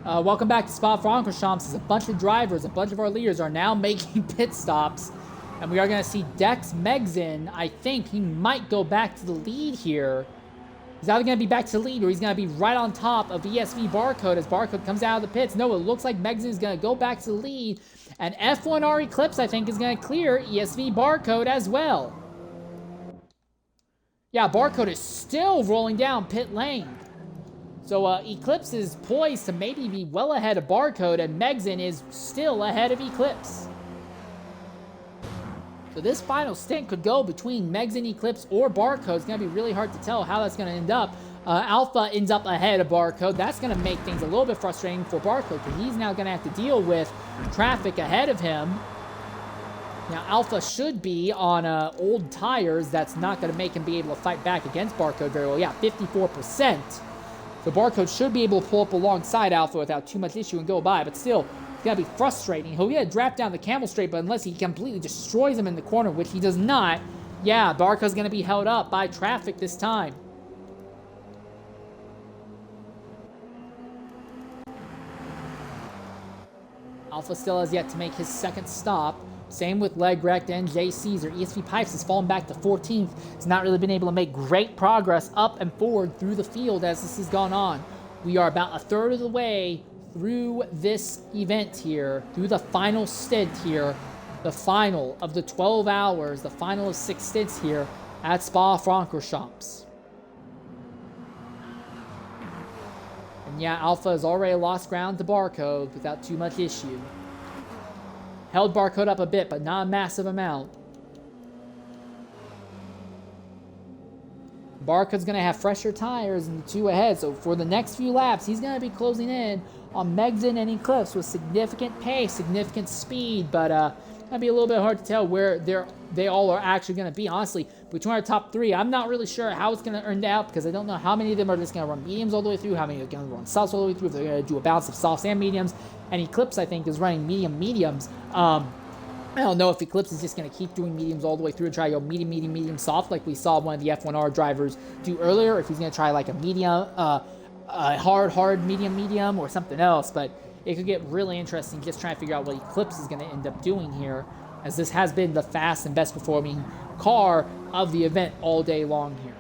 Welcome back to Spa-Francorchamps. A bunch of drivers, a bunch of our leaders are now making pit stops. And we are going to see Dex Megson. I think he might go back to the lead here. He's either going to be back to the lead or he's going to be right on top of ESV Barcode as Barcode comes out of the pits. No, it looks like Megson is going to go back to the lead. And F1R Eclipse, I think, is going to clear ESV Barcode as well. Yeah, Barcode is still rolling down pit lane. So Eclipse is poised to maybe be well ahead of Barcode, and Megson is still ahead of Eclipse. So this final stint could go between Megson, Eclipse, or Barcode. It's going to be really hard to tell how that's going to end up. Alpha ends up ahead of Barcode. That's going to make things a little bit frustrating for Barcode, because he's now going to have to deal with traffic ahead of him. Now, Alpha should be on old tires. That's not going to make him be able to fight back against Barcode very well. Yeah, 54%. So Barcode should be able to pull up alongside Alpha without too much issue and go by, but still, it's going to be frustrating. He'll get a draft down the camel straight, but unless he completely destroys him in the corner, which he does not, yeah, Barcode's going to be held up by traffic this time. Alpha still has yet to make his second stop. Same with Legrect and J. Caesar. ESV Pipes has fallen back to 14th. He's not really been able to make great progress up and forward through the field as this has gone on. We are about a third of the way through this event here, through the final stint here, the final of the 12 hours, the final of 6 stints here at Spa-Francorchamps. And yeah, Alpha has already lost ground to Barcode without too much issue. Held Barcode up a bit, but not a massive amount. Barcode's going to have fresher tires in the 2 ahead, so for the next few laps, he's going to be closing in on Megson and Eclipse with significant pace, significant speed, but going to be a little bit hard to tell where they all are actually going to be. Honestly, between our top 3, I'm not really sure how it's going to end out because I don't know how many of them are just going to run mediums all the way through, how many are going to run softs all the way through, if they're going to do a balance of softs and mediums. And Eclipse, I think, is running mediums. I don't know if Eclipse is just going to keep doing mediums all the way through and try to go medium, soft, like we saw one of the F1R drivers do earlier, or if he's going to try like a medium, hard, medium, or something else. But it could get really interesting just trying to figure out what Eclipse is going to end up doing here, as this has been the fast and best performing car of the event all day long here.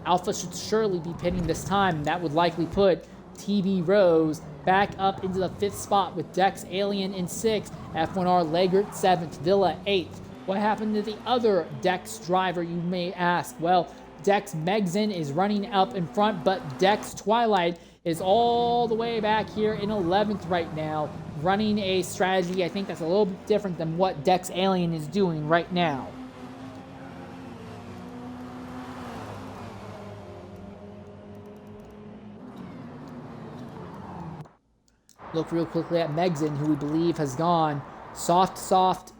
Alpha should surely be pitting this time, and that would likely put TB Rose back up into the 5th spot with Dex Alien in 6th, F1R Legert 7th, Villa 8th. What happened to the other Dex driver, you may ask? Well, Dex Megson is running up in front, but Dex Twilight is all the way back here in 11th right now, running a strategy I think that's a little bit different than what Dex Alien is doing right now. Look real quickly at Megson, who we believe has gone soft.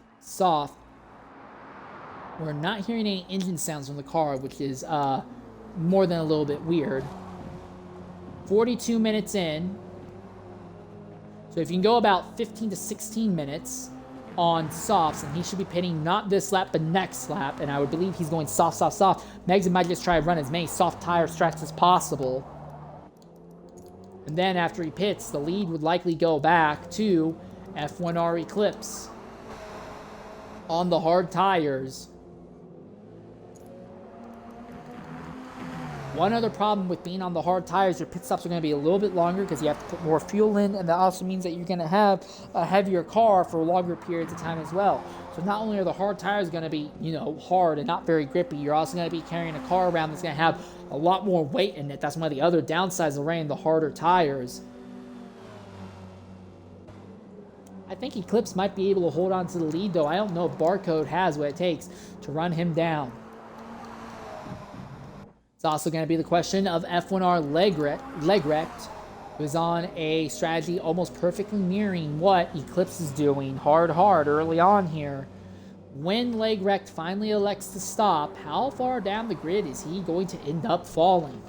We're not hearing any engine sounds from the car, which is more than a little bit weird. 42 minutes in. So if you can go about 15 to 16 minutes on softs, and he should be pitting not this lap, but next lap, and I would believe he's going soft. Megson might just try to run as many soft tire stretches as possible. And then after he pits, the lead would likely go back to F1R Eclipse on the hard tires. One other problem with being on the hard tires, your pit stops are going to be a little bit longer because you have to put more fuel in, and that also means that you're going to have a heavier car for longer periods of time as well. So not only are the hard tires going to be, hard and not very grippy, you're also going to be carrying a car around that's going to have a lot more weight in it. That's one of the other downsides of running the harder tires. I think Eclipse might be able to hold on to the lead, though. I don't know if Barcode has what it takes to run him down. It's also going to be the question of F1R Legrecht, who's on a strategy almost perfectly mirroring what Eclipse is doing, hard early on here. When Legrecht finally elects to stop, how far down the grid is he going to end up falling?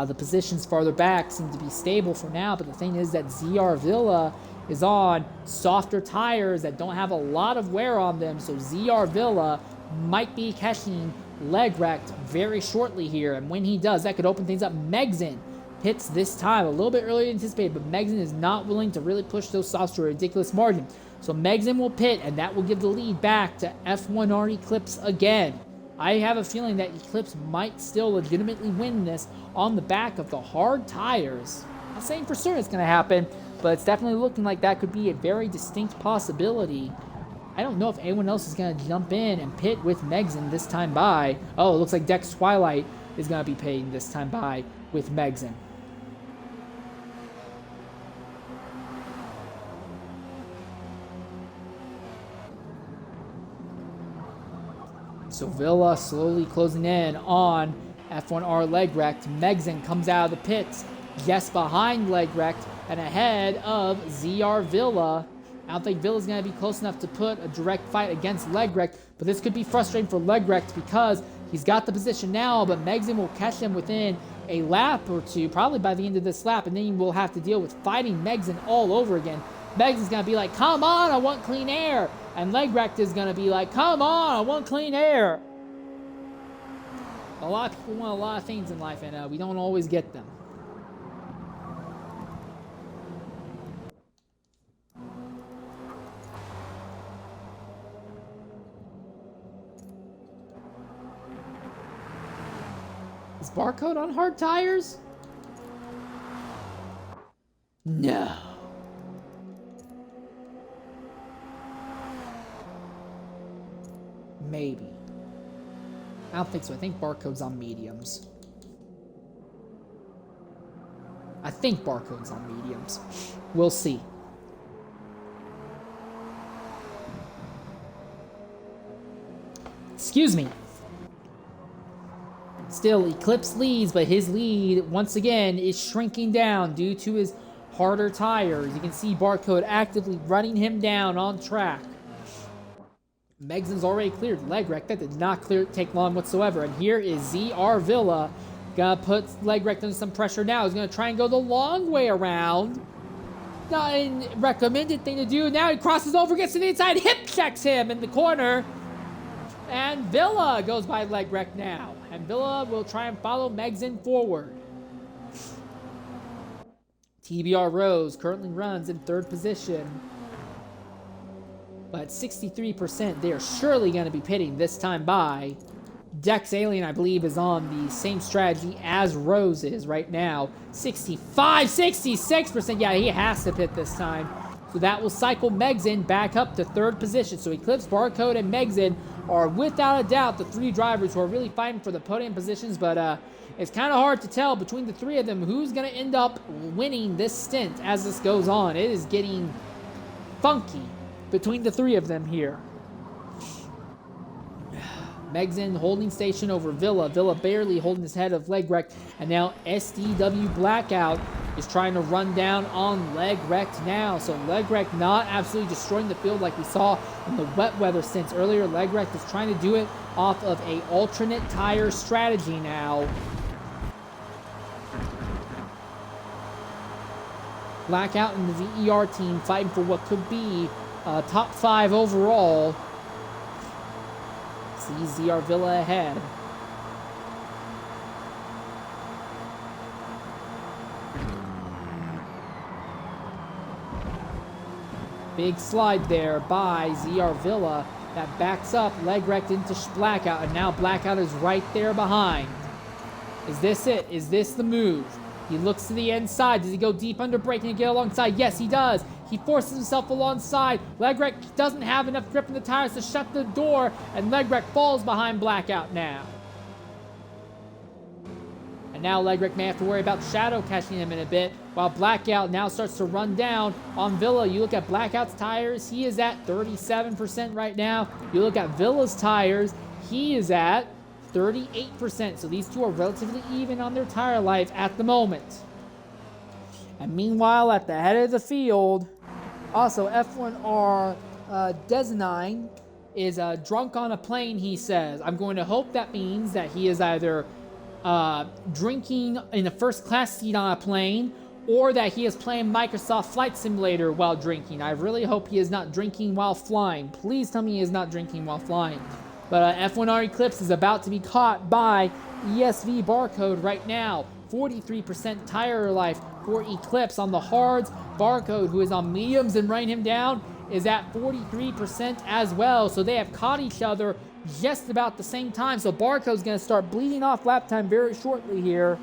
The positions farther back seem to be stable for now, but the thing is that ZR Villa is on softer tires that don't have a lot of wear on them, so ZR Villa might be catching Legrecht very shortly here, and when he does, that could open things up. Megson pits this time a little bit earlier than anticipated, but Megson is not willing to really push those softs to a ridiculous margin. So Megson will pit, and that will give the lead back to F1R Eclipse again. I have a feeling that Eclipse might still legitimately win this on the back of the hard tires. I'm not saying for certain it's going to happen, but it's definitely looking like that could be a very distinct possibility. I don't know if anyone else is going to jump in and pit with Megson this time by. Oh, it looks like Dex Twilight is going to be pitting this time by with Megson. So Villa slowly closing in on F1R Legrecht. Megson comes out of the pits just behind Legrecht and ahead of ZR Villa. I don't think Villa's going to be close enough to put a direct fight against Legrecht, but this could be frustrating for Legrecht because he's got the position now, but Megson will catch him within a lap or two, probably by the end of this lap, and then we'll have to deal with fighting Megson all over again. Megson's going to be like, come on, I want clean air. And Legrecht is going to be like, come on, I want clean air. A lot of people want a lot of things in life, and we don't always get them. Is Barcode on hard tires? No. Maybe. I don't think so. I think Barcode's on mediums. I think Barcode's on mediums. We'll see. Excuse me. Still, Eclipse leads, but his lead, once again, is shrinking down due to his harder tires. You can see Barcode actively running him down on track. Megzin's already cleared leg wreck. That did not take long whatsoever. And here is ZR Villa. Gonna put leg wreck under some pressure now. He's gonna try and go the long way around. Not a recommended thing to do. Now he crosses over, gets to the inside, hip checks him in the corner. And Villa goes by leg wreck now. And Villa will try and follow Megzin forward. TBR Rose currently runs in third position. But 63%, they are surely going to be pitting this time by. Dex Alien, I believe, is on the same strategy as Rose is right now. 66%. Yeah, he has to pit this time. So that will cycle Megzin back up to third position. So Eclipse, Barcode, and Megzin are without a doubt the three drivers who are really fighting for the podium positions. But it's kind of hard to tell between the three of them who's going to end up winning this stint as this goes on. It is getting funky between the three of them here. Megzin holding station over Villa. Villa barely holding his head of leg wreck. And now SDW Blackout is trying to run down on leg wrecked now. So leg wreck not absolutely destroying the field like we saw in the wet weather stints earlier. Leg wreck is trying to do it off of a alternate tire strategy now. Blackout and the VER team fighting for what could be top 5 overall. Sees ZR Villa ahead. Big slide there by ZR Villa that backs up, leg wrecked into Blackout, and now Blackout is right there behind. Is this it? Is this the move? He looks to the inside. Does he go deep under braking and get alongside? Yes, he does. He forces himself alongside. Leg wreck doesn't have enough grip in the tires to shut the door, and leg wreck falls behind Blackout now. And now leg wreck may have to worry about shadow catching him in a bit, while Blackout now starts to run down on Villa. You look at Blackout's tires, he is at 37% right now. You look at Villa's tires, he is at 38%. So these two are relatively even on their tire life at the moment. And meanwhile, at the head of the field, also F1R Design is drunk on a plane, he says. I'm going to hope that means that he is either drinking in a first class seat on a plane, or that he is playing Microsoft Flight Simulator while drinking. I really hope he is not drinking while flying. Please tell me he is not drinking while flying. But F1R Eclipse is about to be caught by ESV Barcode right now. 43% tire life for Eclipse on the hards. Barcode, who is on mediums and running him down, is at 43% as well. So they have caught each other just about the same time. So Barcode's going to start bleeding off lap time very shortly here.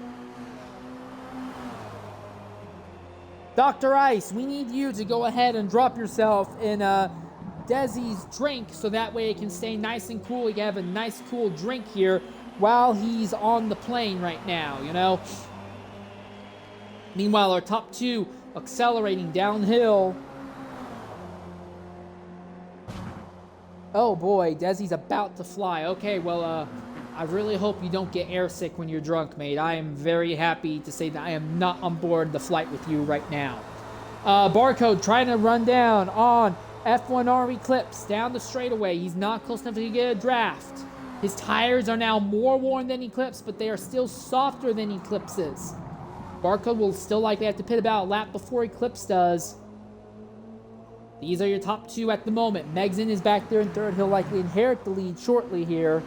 Dr. Ice, we need you to go ahead and drop yourself in Desi's drink, so that way it can stay nice and cool. You can have a nice cool drink here while he's on the plane right now, you know. Meanwhile, our top two accelerating downhill. Oh boy, Desi's about to fly. Okay, well, I really hope you don't get airsick when you're drunk, mate. I am very happy to say that I am not on board the flight with you right now. Barcode trying to run down on F1R Eclipse down the straightaway. He's not close enough to get a draft. His tires are now more worn than Eclipse, but they are still softer than Eclipse's. Barcode will still likely have to pit about a lap before Eclipse does. These are your top two at the moment. Megzin is back there in third. He'll likely inherit the lead shortly here.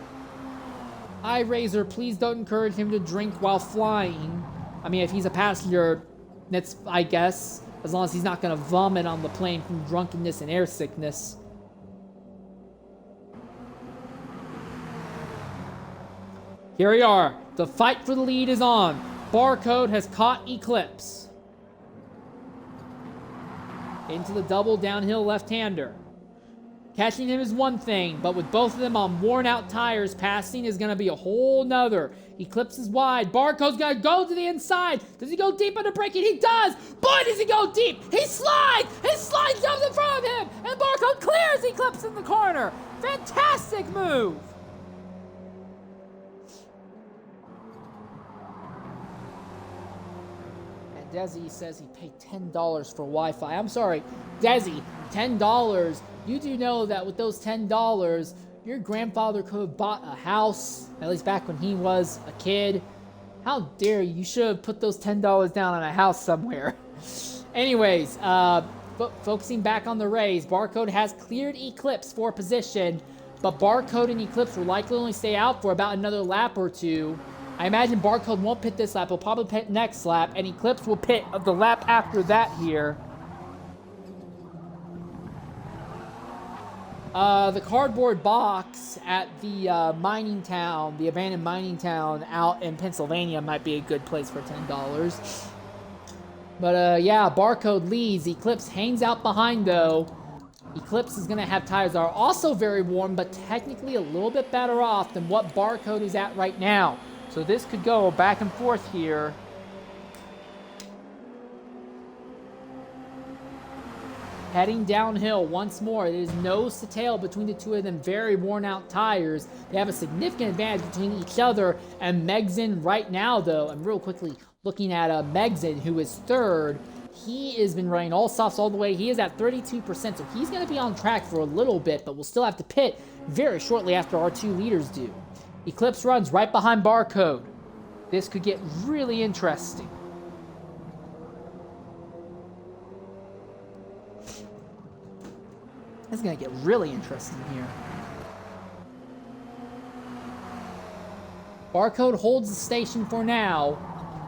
iRazor, please don't encourage him to drink while flying. I mean, if he's a passenger, that's, I guess, as long as he's not going to vomit on the plane from drunkenness and air sickness. Here we are. The fight for the lead is on. Barcode has caught Eclipse. Into the double downhill left-hander. Catching him is one thing, but with both of them on worn-out tires, passing is going to be a whole nother. Eclipse is wide. Barcode's going to go to the inside. Does he go deep under braking? He does! Boy, does he go deep! He slides! His slide jumps in front of him! And Barcode clears Eclipse in the corner! Fantastic move! And Desi says he paid $10 for Wi-Fi. I'm sorry, Desi, $10. You do know that with those $10, your grandfather could have bought a house, at least back when he was a kid. How dare you? You should have put those $10 down on a house somewhere. Anyways, focusing back on the race, Barcode has cleared Eclipse for position, but Barcode and Eclipse will likely only stay out for about another lap or two. I imagine Barcode won't pit this lap. He'll probably pit next lap, and Eclipse will pit the lap after that here. The cardboard box at the mining town, the abandoned mining town out in Pennsylvania might be a good place for $10. But yeah, Barcode leads. Eclipse hangs out behind though. Eclipse is going to have tires that are also very warm, but technically a little bit better off than what Barcode is at right now. So this could go back and forth here. Heading downhill once more. It is nose to tail between the two of them. Very worn out tires. They have a significant advantage between each other and Megson right now, though. I'm real quickly looking at Megson, who is third. He has been running all softs all the way. He is at 32%, so he's going to be on track for a little bit, but we'll still have to pit very shortly after our two leaders do. Eclipse runs right behind Barcode. This could get really interesting. This is going to get really interesting here. Barcode holds the station for now.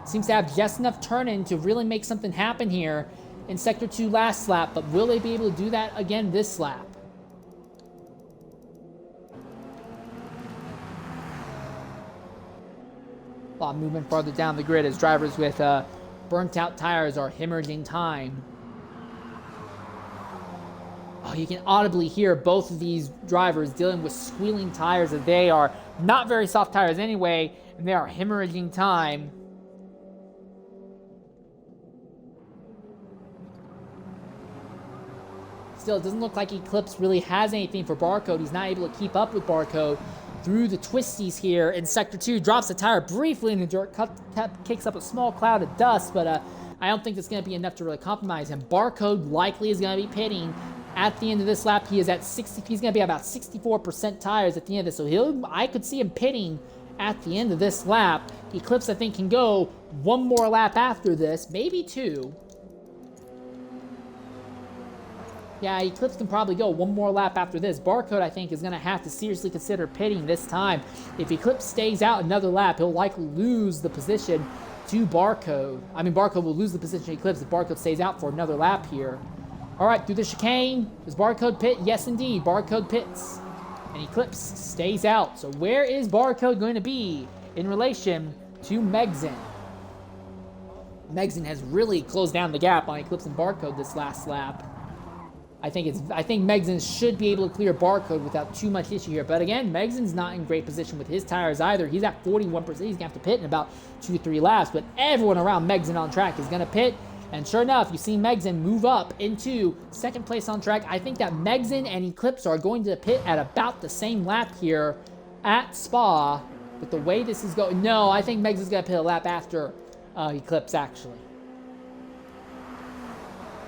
Seems to have just enough turn-in to really make something happen here in Sector 2 last lap, but will they be able to do that again this lap? A lot of movement farther down the grid as drivers with burnt-out tires are hemorrhaging time. Oh, you can audibly hear both of these drivers dealing with squealing tires as they are not very soft tires anyway, and they are hemorrhaging time. Still, it doesn't look like Eclipse really has anything for Barcode. He's not able to keep up with Barcode through the twisties here in Sector 2. Drops the tire briefly in the dirt, kicks up a small cloud of dust, but I don't think it's going to be enough to really compromise him. Barcode likely is going to be pitting at the end of this lap. He is at 60. He's going to be about 64% tires at the end of this, so I could see him pitting at the end of this lap. Eclipse, I think, can go one more lap after this, maybe two. Yeah, Eclipse can probably go one more lap after this. Barcode, I think, is going to have to seriously consider pitting this time. If Eclipse stays out another lap, he'll likely lose the position to Barcode. I mean, Barcode will lose the position to Eclipse if Barcode stays out for another lap here. All right, through the chicane. Does Barcode pit? Yes, indeed. Barcode pits. And Eclipse stays out. So where is Barcode going to be in relation to Megson? Megson has really closed down the gap on Eclipse and Barcode this last lap. I think Megson should be able to clear Barcode without too much issue here. But again, Megson's not in great position with his tires either. He's at 41%. He's going to have to pit in about 2-3 laps. But everyone around Megson on track is going to pit. And sure enough, you see Megson move up into second place on track. I think that Megson and Eclipse are going to pit at about the same lap here at Spa. But the way this is going... No, I think Megson's going to pit a lap after Eclipse, actually.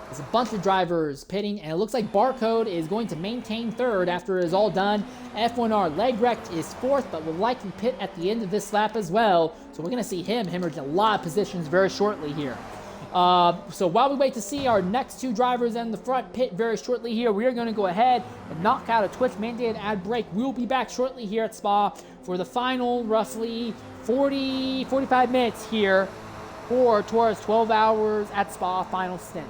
There's a bunch of drivers pitting, and it looks like Barcode is going to maintain third after it is all done. F1R Leg Wrecked is fourth, but will likely pit at the end of this lap as well. So we're going to see him hemorrhage a lot of positions very shortly here. So while we wait to see our next two drivers in the front pit very shortly here, we are going to go ahead and knock out a Twitch-mandated ad break. We'll be back shortly here at Spa for the final roughly 45 minutes here for TORA's 12 Hours at Spa final stint.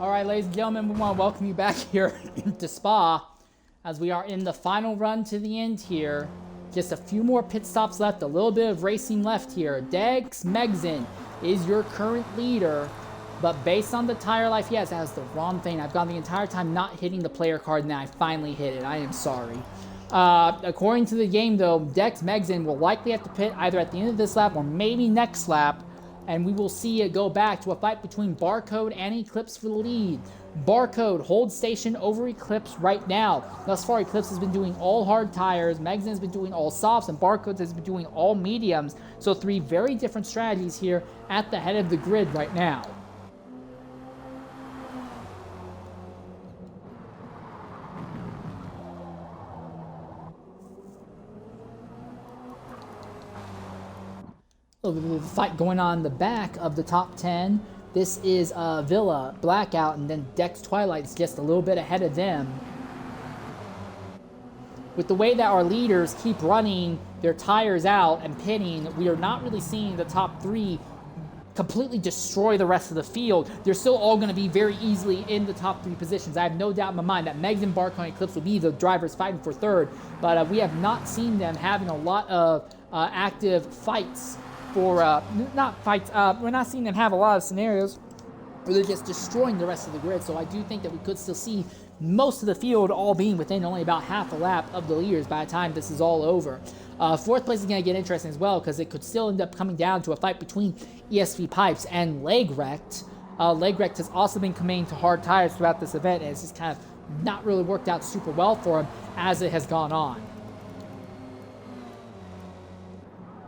All right, ladies and gentlemen, we want to welcome you back here to Spa as we are in the final run to the end here. Just a few more pit stops left, a little bit of racing left here. Dex Megson is your current leader, but based on the tire life he has, that was the wrong thing. I've gone the entire time not hitting the player card, and then I finally hit it. I am sorry. According to the game, though, Dex Megson will likely have to pit either at the end of this lap or maybe next lap, and we will see it go back to a fight between Barcode and Eclipse for the lead. Barcode holds station over Eclipse right now. Thus far, Eclipse has been doing all hard tires, Megson has been doing all softs, and Barcode has been doing all mediums. So 3 very different strategies here at the head of the grid right now. A little fight going on in the back of the top 10. This is Villa, Blackout, and then Dex Twilight's just a little bit ahead of them. With the way that our leaders keep running their tires out and pitting, we are not really seeing the top 3 completely destroy the rest of the field. They're still all going to be very easily in the top 3 positions. I have no doubt in my mind that Megson, Barcode, and Eclipse will be the drivers fighting for 3rd, but we have not seen them having a lot of active fights. We're not seeing them have a lot of scenarios where they're just destroying the rest of the grid. So I do think that we could still see most of the field all being within only about half a lap of the leaders by the time this is all over. 4th place is going to get interesting as well, because it could still end up coming down to a fight between ESV Pipes and Leg Wrecked. Leg Wrecked has also been committing to hard tires throughout this event, and it's just kind of not really worked out super well for him as it has gone on.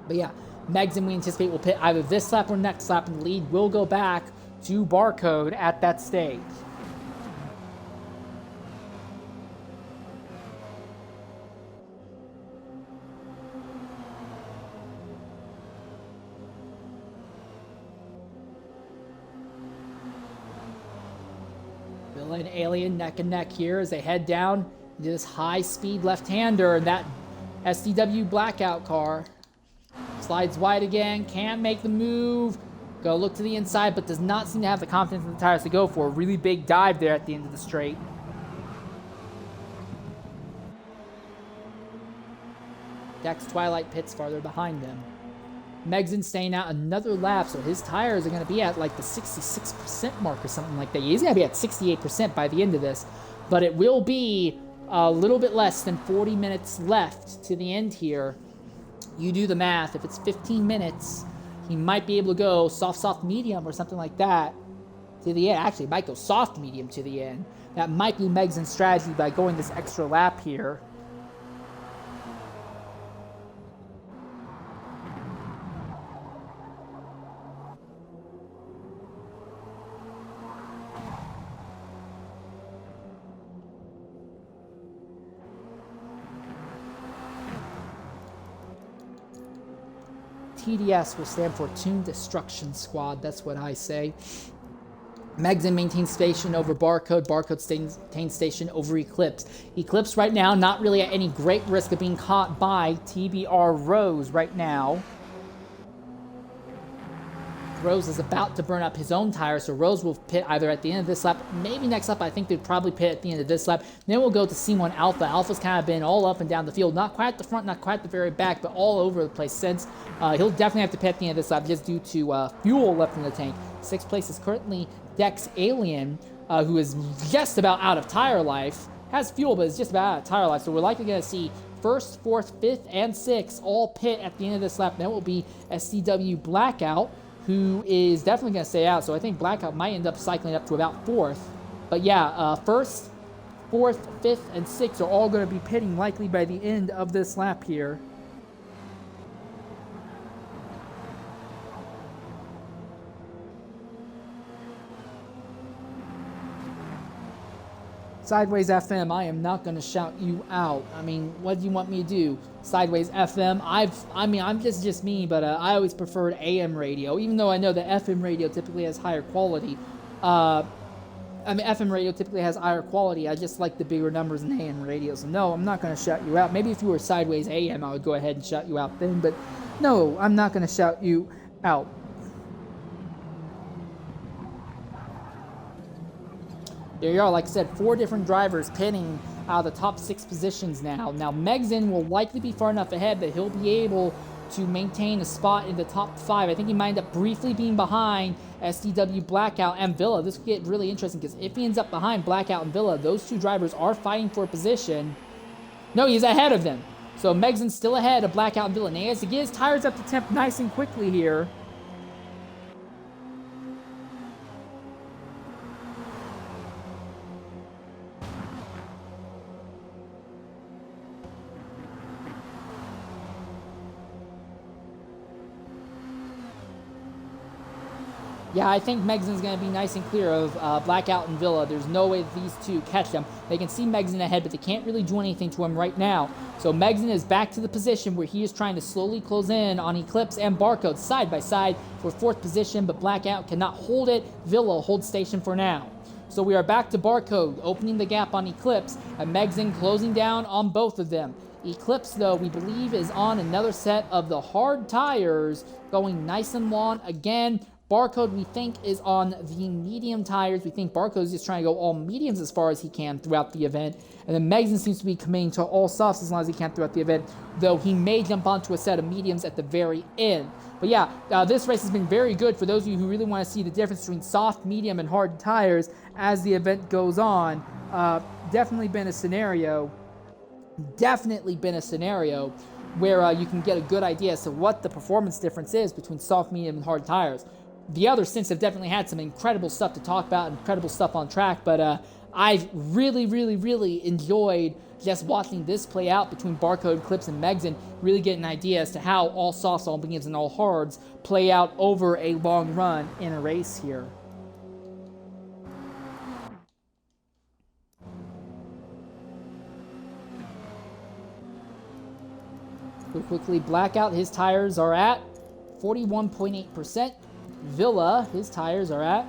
But yeah, Megson, we anticipate, will pit either this lap or next lap, and the lead will go back to Barcode at that stage. Villa and Alien neck and neck here as they head down into this high-speed left-hander, and that SDW Blackout car slides wide again, can't make the move. Go look to the inside, but does not seem to have the confidence in the tires to go for a really big dive there at the end of the straight. Dex Twilight pits farther behind them. Megson staying out another lap, so his tires are going to be at like the 66% mark or something like that. He's going to be at 68% by the end of this, but it will be a little bit less than 40 minutes left to the end here. You do the math. If it's 15 minutes, he might be able to go soft, medium or something like that to the end. Actually, it might go soft, medium to the end. That might be Megson's strategy by going this extra lap here. TDS will stand for Toon Destruction Squad. That's what I say. Megson maintains station over Barcode. Barcode maintains station over Eclipse. Eclipse right now not really at any great risk of being caught by TBR Rose right now. Rose is about to burn up his own tire, so Rose will pit either at the end of this lap, maybe next lap. I think they'd probably pit at the end of this lap. Then we'll go to C1 Alpha. Alpha's kind of been all up and down the field, not quite at the front, not quite at the very back, but all over the place since. He'll definitely have to pit at the end of this lap just due to fuel left in the tank. 6th place is currently Dex Alien, who is just about out of tire life. Has fuel, but is just about out of tire life, so we're likely going to see 1st, 4th, 5th, and 6th all pit at the end of this lap. Then will be SCW Blackout, who is definitely going to stay out. So I think Blackout might end up cycling up to about 4th. But yeah, 1st, 4th, 5th, and 6th are all going to be pitting likely by the end of this lap here. Sideways FM, I am not going to shout you out. I mean, what do you want me to do? Sideways FM, I'm just me, but I always preferred AM radio, even though I know that FM radio typically has higher quality. FM radio typically has higher quality. I just like the bigger numbers in AM radio. So no, I'm not going to shout you out. Maybe if you were Sideways AM, I would go ahead and shout you out then, but no, I'm not going to shout you out. There you are, like I said, 4 different drivers pinning out of the top 6 positions now. Now, Megson will likely be far enough ahead that he'll be able to maintain a spot in the top 5. I think he might end up briefly being behind SDW, Blackout, and Villa. This could get really interesting because if he ends up behind Blackout and Villa, those 2 drivers are fighting for a position. No, he's ahead of them. So Megson's still ahead of Blackout and Villa. And he has to get his tires up to temp nice and quickly here. Yeah, I think Megson's going to be nice and clear of Blackout and Villa. There's no way that these 2 catch them. They can see Megson ahead, but they can't really do anything to him right now. So Megson is back to the position where he is trying to slowly close in on Eclipse and Barcode side by side for 4th position, but Blackout cannot hold it. Villa holds station for now. So we are back to Barcode, opening the gap on Eclipse, and Megson closing down on both of them. Eclipse, though, we believe is on another set of the hard tires, going nice and long again. Barcode, we think, is on the medium tires. We think Barcode is just trying to go all mediums as far as he can throughout the event. And then Megson seems to be committing to all softs as long as he can throughout the event, though he may jump onto a set of mediums at the very end. But yeah, this race has been very good for those of you who really want to see the difference between soft, medium, and hard tires as the event goes on. Definitely been a scenario where you can get a good idea as to what the performance difference is between soft, medium, and hard tires. The other stints have definitely had some incredible stuff to talk about, incredible stuff on track, but I've really enjoyed just watching this play out between Barcode, Eclipse, and Megson, really get an idea as to how all softs, all mediums, and all hards play out over a long run in a race here. Quickly, Blackout, his tires are at 41.8%. Villa, his tires are at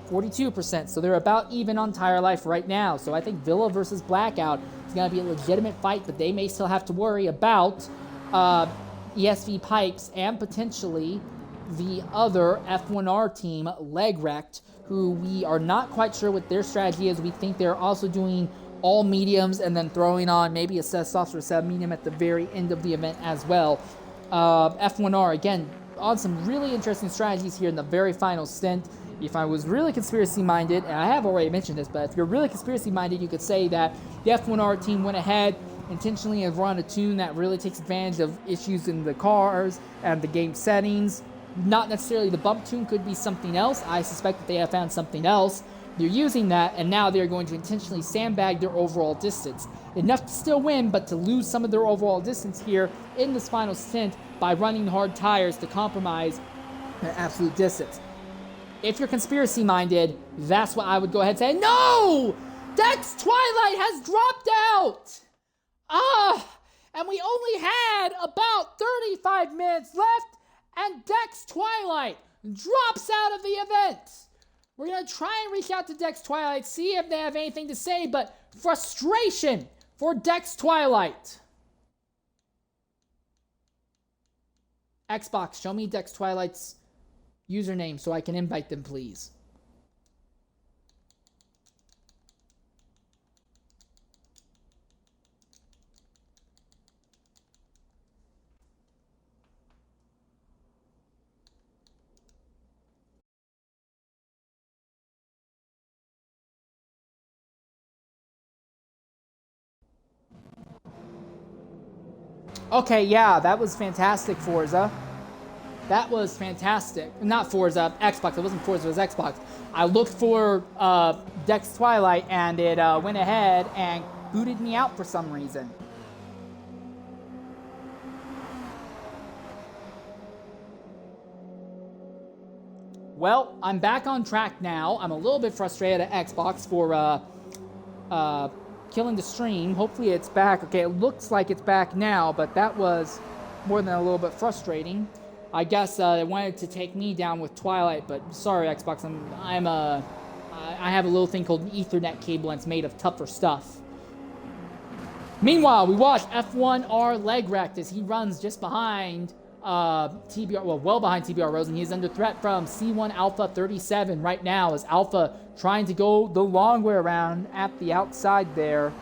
42%. So they're about even on tire life right now. So I think Villa versus Blackout is going to be a legitimate fight, but they may still have to worry about ESV Pipes and potentially the other F1R team, Leg Wrecked, who we are not quite sure what their strategy is. We think they're also doing all mediums and then throwing on maybe a set of softs or a set of medium at the very end of the event as well. F1R, again, on some really interesting strategies here in the very final stint. If I was really conspiracy-minded, and I have already mentioned this, but if you're really conspiracy-minded, you could say that the F1R team went ahead intentionally and run a tune that really takes advantage of issues in the cars and the game settings. Not necessarily the bump tune, could be something else. I suspect that they have found something else. They're using that, and now they're going to intentionally sandbag their overall distance. Enough to still win, but to lose some of their overall distance here in this final stint by running hard tires to compromise their absolute distance. If you're conspiracy-minded, that's what I would go ahead and say. No! Dex Twilight has dropped out! And we only had about 35 minutes left, and Dex Twilight drops out of the event. We're going to try and reach out to Dex Twilight, see if they have anything to say, but frustration for Dex Twilight. Xbox, show me Dex Twilight's username so I can invite them, please. Okay, yeah, that was fantastic, Forza. That was fantastic. Not Forza, Xbox. It wasn't Forza, it was Xbox. I looked for Dex Twilight, and it went ahead and booted me out for some reason. Well, I'm back on track now. I'm a little bit frustrated at Xbox for killing the stream. Hopefully it's back. Okay, it looks like it's back now, but that was more than a little bit frustrating. I guess it wanted to take me down with Twilight, but sorry, Xbox. I have a little thing called an Ethernet cable, and it's made of tougher stuff. Meanwhile, we watch F1R Leg Wrecked as he runs just behind TBR, well behind TBR Rose, and he's under threat from C1 Alpha 37 right now as Alpha trying to go the long way around at the outside there.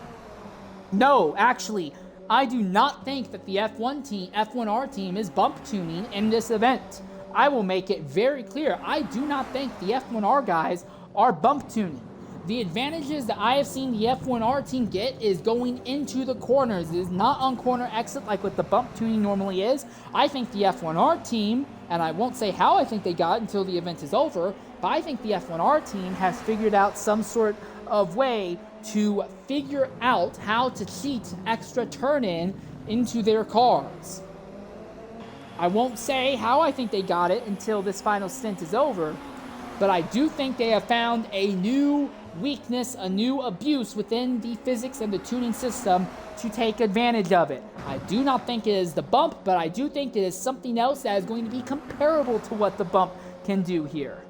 No, actually, I do not think that the F1R team is bump tuning in this event. I will make it very clear. I do not think the F1R guys are bump tuning. The advantages that I have seen the F1R team get is going into the corners. It is not on corner exit like what the bump tuning normally is. I think the F1R team, and I won't say how I think they got it until the event is over, but I think the F1R team has figured out some sort of way to figure out how to cheat extra turn-in into their cars. I won't say how I think they got it until this final stint is over, but I do think they have found a new weakness, a new abuse within the physics and the tuning system to take advantage of it. I do not think it is the bump, but I do think it is something else that is going to be comparable to what the bump can do here.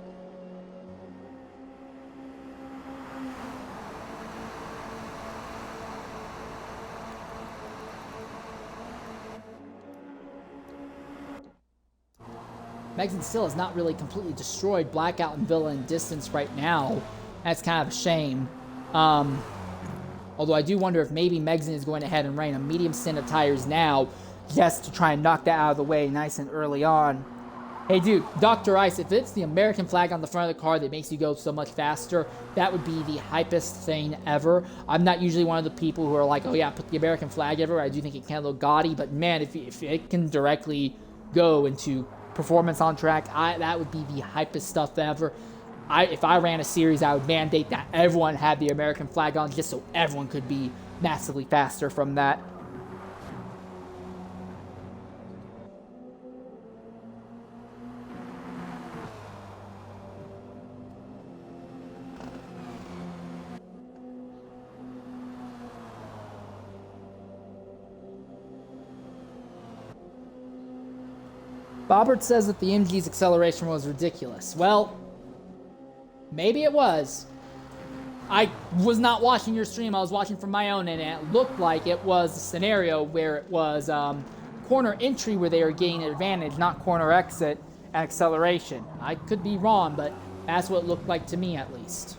Megson still has not really completely destroyed Blackout and Villa in distance right now. That's kind of a shame. Although I do wonder if maybe Megson is going ahead and running a medium stint of tires now just to try and knock that out of the way nice and early on. Hey dude, Dr. Ice, if it's the American flag on the front of the car that makes you go so much faster, that would be the hypest thing ever. I'm not usually one of the people who are like, oh yeah, put the American flag everywhere. I do think it can look gaudy, but man, if it can directly go into performance on track, that would be the hypest stuff ever. If I ran a series, I would mandate that everyone had the American flag on just so everyone could be massively faster from that. Bobbert says that the MG's acceleration was ridiculous. Well, maybe it was. I was not watching your stream. I was watching from my own, and it looked like it was a scenario where it was corner entry where they were gaining advantage, not corner exit and acceleration. I could be wrong, but that's what it looked like to me at least.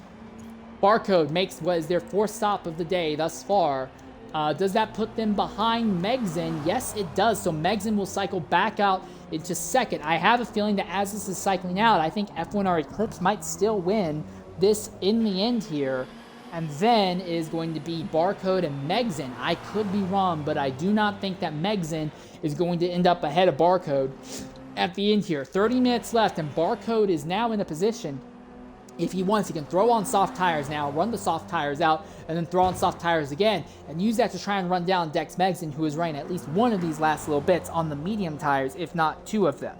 Barcode makes what is their fourth stop of the day thus far. Does that put them behind Megson? Yes, it does. So Megson will cycle back out into second. I have a feeling that as this is cycling out, I think F1R Eclipse might still win this in the end here. And then is going to be Barcode and Megson. I could be wrong, but I do not think that Megson is going to end up ahead of Barcode at the end here. 30 minutes left, and Barcode is now in a position. If he wants, he can throw on soft tires now, run the soft tires out, and then throw on soft tires again, and use that to try and run down Dex Megson, who is running at least one of these last little bits on the medium tires, if not two of them.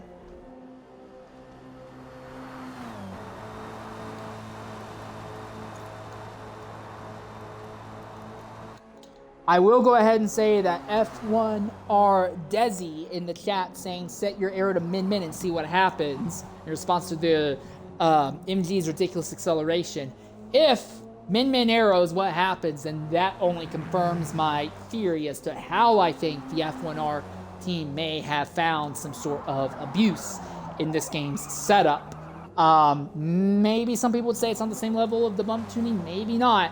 I will go ahead and say that F1R Desi in the chat saying set your arrow to min-min and see what happens in response to the MG's ridiculous acceleration. If min-min arrow is what happens, then that only confirms my theory as to how I think the F1R team may have found some sort of abuse in this game's setup. Maybe some people would say it's on the same level of the bump tuning, maybe not.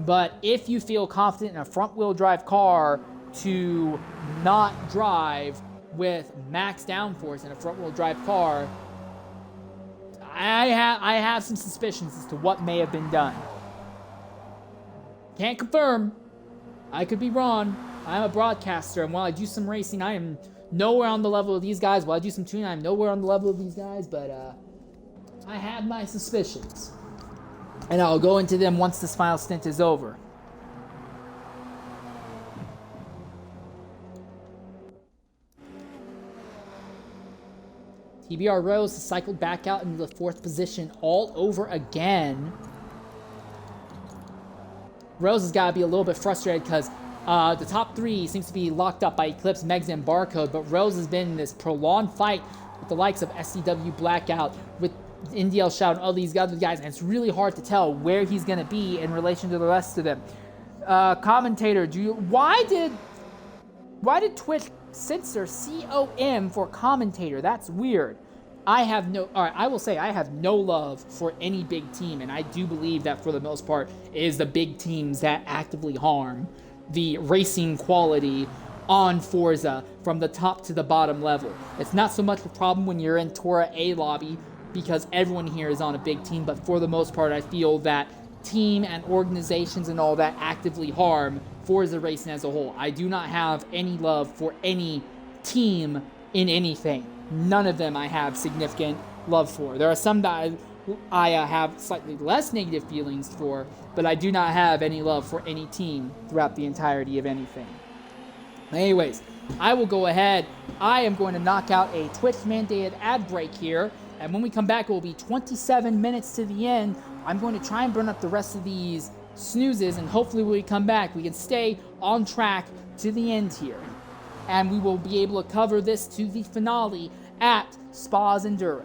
But if you feel confident in a front-wheel drive car to not drive with max downforce in a front-wheel drive car, I have some suspicions as to what may have been done. Can't confirm. I could be wrong. I'm a broadcaster, and while I do some racing, I am nowhere on the level of these guys. While I do some tuning, I'm nowhere on the level of these guys, but I have my suspicions. And I'll go into them once this final stint is over. TBR Rose has cycled back out into the fourth position all over again. Rose has got to be a little bit frustrated because the top three seems to be locked up by Eclipse, Megson, and Barcode, but Rose has been in this prolonged fight with the likes of SCW Blackout, with NDL Shout and all these other guys, and it's really hard to tell where he's going to be in relation to the rest of them. Commentator, why did Twitch Censor COM for commentator. That's weird. I will say I have no love for any big team, and I do believe that for the most part it is the big teams that actively harm the racing quality on Forza from the top to the bottom level. It's not so much a problem when you're in TORA A lobby because everyone here is on a big team, but for the most part I feel that team and organizations and all that actively harm Forza racing as a whole. I do not have any love for any team in anything. None of them I have significant love for. There are some that I have slightly less negative feelings for, but I do not have any love for any team throughout the entirety of anything. Anyways, I will go ahead. I am going to knock out a Twitch-mandated ad break here, and when we come back, it will be 27 minutes to the end. I'm going to try and burn up the rest of these snoozes, and hopefully when we come back, we can stay on track to the end here. And we will be able to cover this to the finale at Spa's Enduro.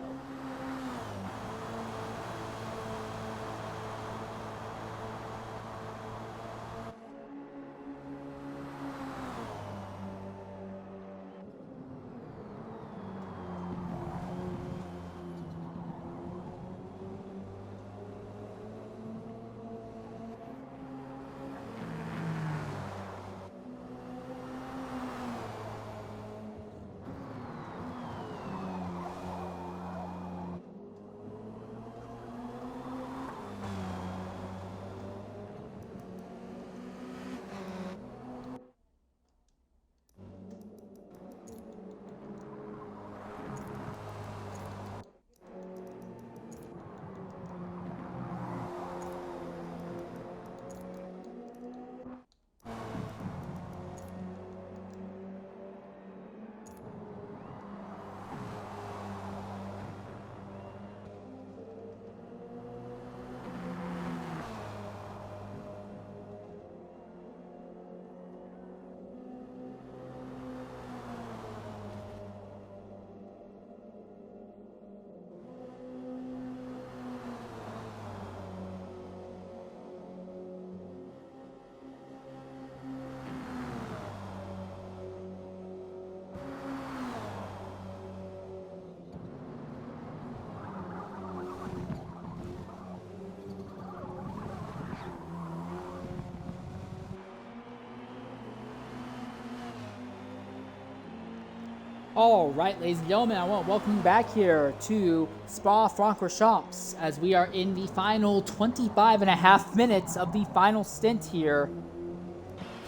All right, ladies and gentlemen, I want to welcome you back here to Spa-Francorchamps as we are in the final 25 and a half minutes of the final stint here.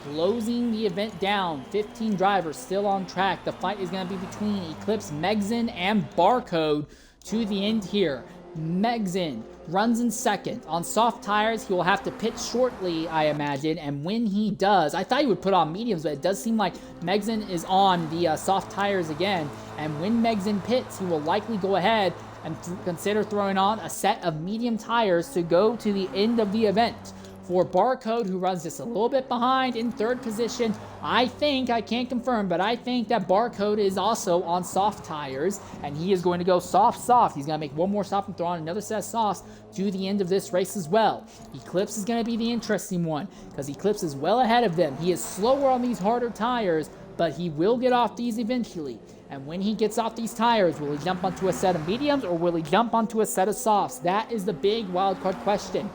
Closing the event down, 15 drivers still on track. The fight is going to be between Eclipse, Megzin, and Barcode to the end here. Megzin runs in second. On soft tires, he will have to pit shortly, I imagine, and when he does, I thought he would put on mediums, but it does seem like Megzin is on the soft tires again, and when Megzin pits, he will likely go ahead and consider throwing on a set of medium tires to go to the end of the event. For Barcode, who runs just a little bit behind in third position, I can't confirm, but I think that Barcode is also on soft tires, and he is going to go soft. He's going to make one more stop and throw on another set of softs to the end of this race as well. Eclipse is going to be the interesting one, because Eclipse is well ahead of them. He is slower on these harder tires, but he will get off these eventually. And when he gets off these tires, will he jump onto a set of mediums, or will he jump onto a set of softs? That is the big wildcard question.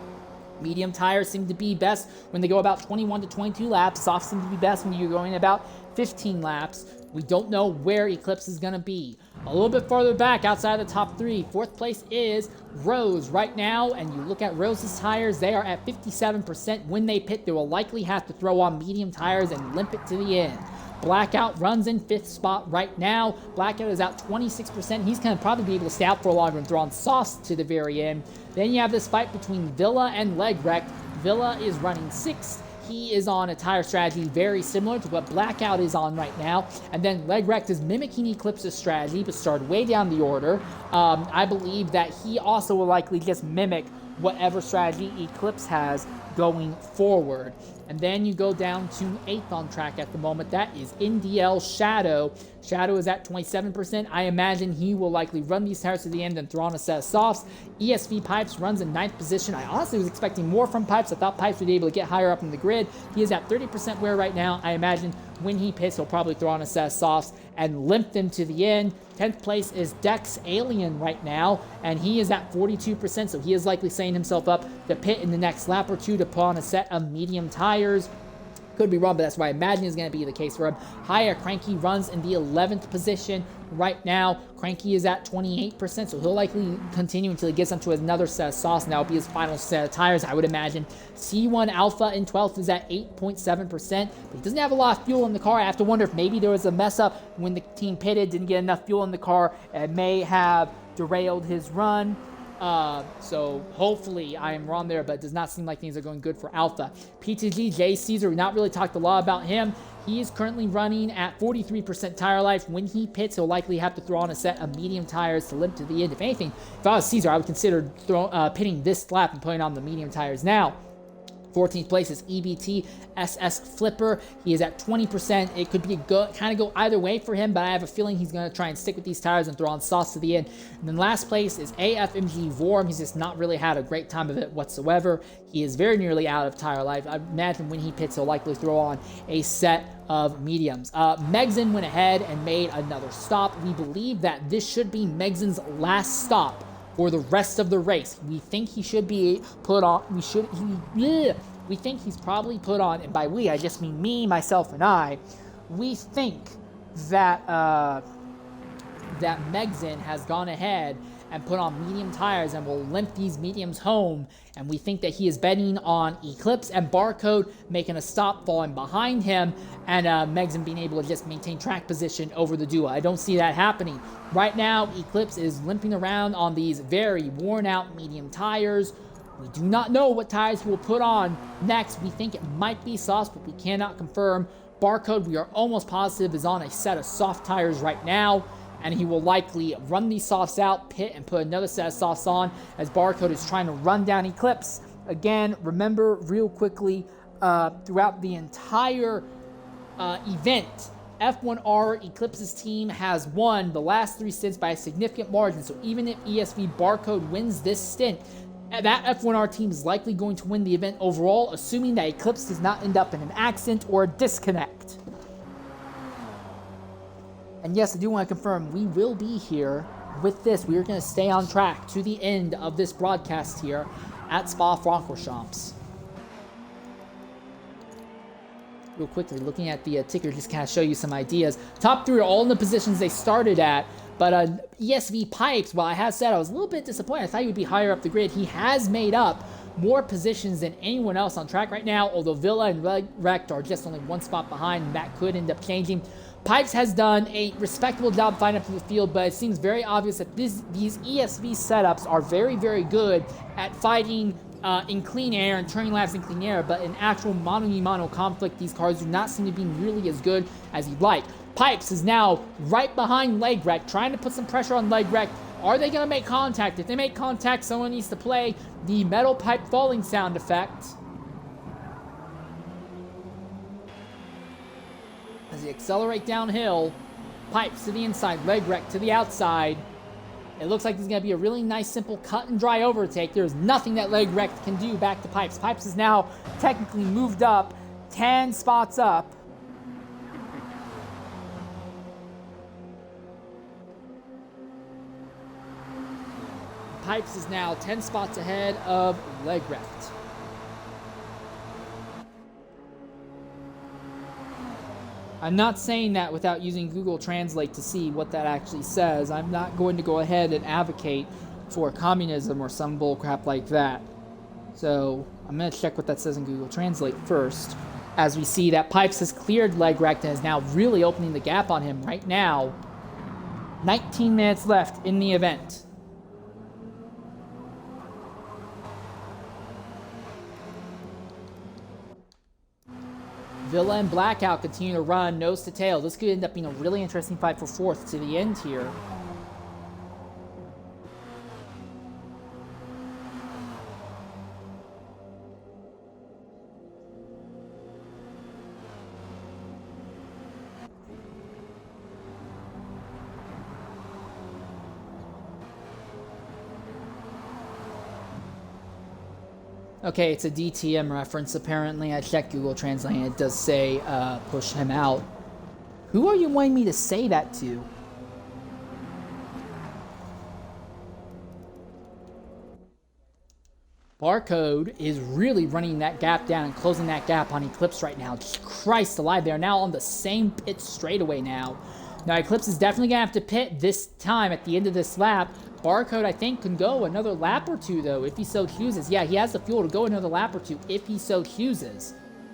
Medium tires seem to be best when they go about 21 to 22 laps. Softs seem to be best when you're going about 15 laps. We don't know where Eclipse is going to be. A little bit farther back, outside of the top three, fourth place is Rose right now, and you look at Rose's tires, they are at 57%. When they pit, they will likely have to throw on medium tires and limp it to the end. Blackout runs in fifth spot right now. Blackout is out 26%. He's going to probably be able to stay out for a longer and throw on softs to the very end. Then you have this fight between Villa and Legwreck. Villa is running sixth. He is on a tire strategy very similar to what Blackout is on right now. And then Legwreck is mimicking Eclipse's strategy, but started way down the order. I believe that he also will likely just mimic whatever strategy Eclipse has going forward. And then you go down to 8th on track at the moment. That is NDL Shadow. Shadow is at 27%. I imagine he will likely run these tires to the end and throw on a set of softs. ESV Pipes runs in 9th position. I honestly was expecting more from Pipes. I thought Pipes would be able to get higher up in the grid. He is at 30% wear right now. I imagine When he pits, he'll probably throw on a set of softs and limp them to the end. 10th place is Dex Alien right now, and he is at 42%, so he is likely setting himself up to pit in the next lap or two to put on a set of medium tires. Could be wrong, but that's what I imagine is going to be the case for him. Higher Cranky runs in the 11th position right now. Cranky is at 28%, so he'll likely continue until he gets onto another set of softs, and that'll be his final set of tires, I would imagine. C1 Alpha in 12th is at 8.7%, but he doesn't have a lot of fuel in the car. I have to wonder if maybe there was a mess up when the team pitted, didn't get enough fuel in the car, and may have derailed his run. So hopefully I am wrong there, but it does not seem like things are going good for Alpha. PTG J Caesar, we not really talked a lot about him. He is currently running at 43% tire life. When he pits, he'll likely have to throw on a set of medium tires to limp to the end. If anything, if I was Caesar, I would consider pitting this lap and putting on the medium tires now. 14th place is EBT SS Flipper. He is at 20%. It could be kind of go either way for him, but I have a feeling he's going to try and stick with these tires and throw on softs to the end. And then last place is AFMG Vorm. He's just not really had a great time of it whatsoever. He is very nearly out of tire life. I imagine when he pits, he'll likely throw on a set of mediums. Megson went ahead and made another stop. We believe that this should be Megson's last stop for the rest of the race. We think he should be put on, we think he's probably put on, and by we, I just mean me, myself, and I, we think that, that Megson has gone ahead and put on medium tires and will limp these mediums home, and we think that he is betting on Eclipse and Barcode making a stop, falling behind him, and Megson being able to just maintain track position over the duo. I don't see that happening. Right now, Eclipse is limping around on these very worn out medium tires. We do not know what tires he will put on next. We think it might be softs, but we cannot confirm. Barcode, we are almost positive, is on a set of soft tires right now, and he will likely run these softs out, pit, and put another set of softs on as Barcode is trying to run down Eclipse. Again, remember real quickly, throughout the entire event, F1R Eclipse's team has won the last 3 stints by a significant margin, so even if ESV Barcode wins this stint, that F1R team is likely going to win the event overall, assuming that Eclipse does not end up in an accident or a disconnect. And yes, I do want to confirm, we will be here with this. We are going to stay on track to the end of this broadcast here at Spa-Francorchamps. Real quickly, looking at the ticker, just kind of show you some ideas. Top 3 are all in the positions they started at, but ESV Pipes, while I have said I was a little bit disappointed, I thought he would be higher up the grid. He has made up more positions than anyone else on track right now, although Villa and Wrecked are just only 1 spot behind, and that could end up changing. Pipes has done a respectable job finding up to the field, but it seems very obvious that these ESV setups are very, very good at fighting in clean air and turning laps in clean air, but in actual mano-a-mano conflict, these cars do not seem to be nearly as good as you'd like. Pipes is now right behind Leg Wreck, trying to put some pressure on Leg Wreck. Are they going to make contact? If they make contact, someone needs to play the metal pipe falling sound effect. As they accelerate downhill, Pipes to the inside, Leg Wreck to the outside. It looks like there's going to be a really nice, simple cut and dry overtake. There's nothing that Leg Wreck can do back to Pipes. Pipes is now technically moved up 10 spots up. Pipes is now 10 spots ahead of Leg Wreck. I'm not saying that without using Google Translate to see what that actually says. I'm not going to go ahead and advocate for communism or some bullcrap like that. So I'm going to check what that says in Google Translate first, as we see that Pipes has cleared Leg Wreck and is now really opening the gap on him right now. 19 minutes left in the event. Villa and Blackout continue to run nose to tail. This could end up being a really interesting fight for 4th to the end here. Okay, it's a DTM reference, apparently. I checked Google Translate, and it does say push him out. Who are you wanting me to say that to? Barcode is really running that gap down and closing that gap on Eclipse right now. Just Christ alive, they're now on the same pit straightaway now. Now, Eclipse is definitely going to have to pit this time at the end of this lap. Barcode, I think, can go another lap or two, though, if he so chooses. Yeah, he has the fuel to go another lap or two if he so chooses.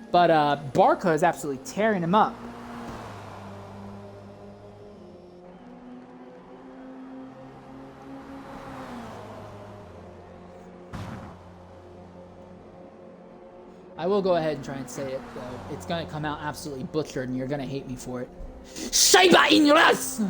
But Barcode is absolutely tearing him up. I will go ahead and try and say it, though. It's going to come out absolutely butchered, and you're going to hate me for it. Shiba Inuras!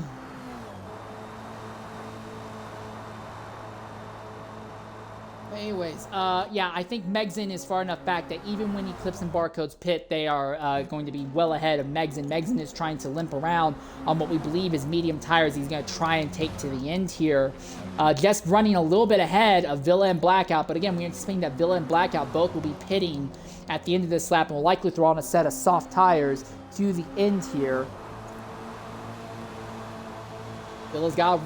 Anyways, yeah, I think Megson is far enough back that even when Eclipse and Barcode's pit, they are going to be well ahead of Megson. Megson is trying to limp around on what we believe is medium tires. He's going to try and take to the end here. Just running a little bit ahead of Villa and Blackout. But again, we're anticipating that Villa and Blackout both will be pitting at the end of this lap and will likely throw on a set of soft tires to the end here. Villa's got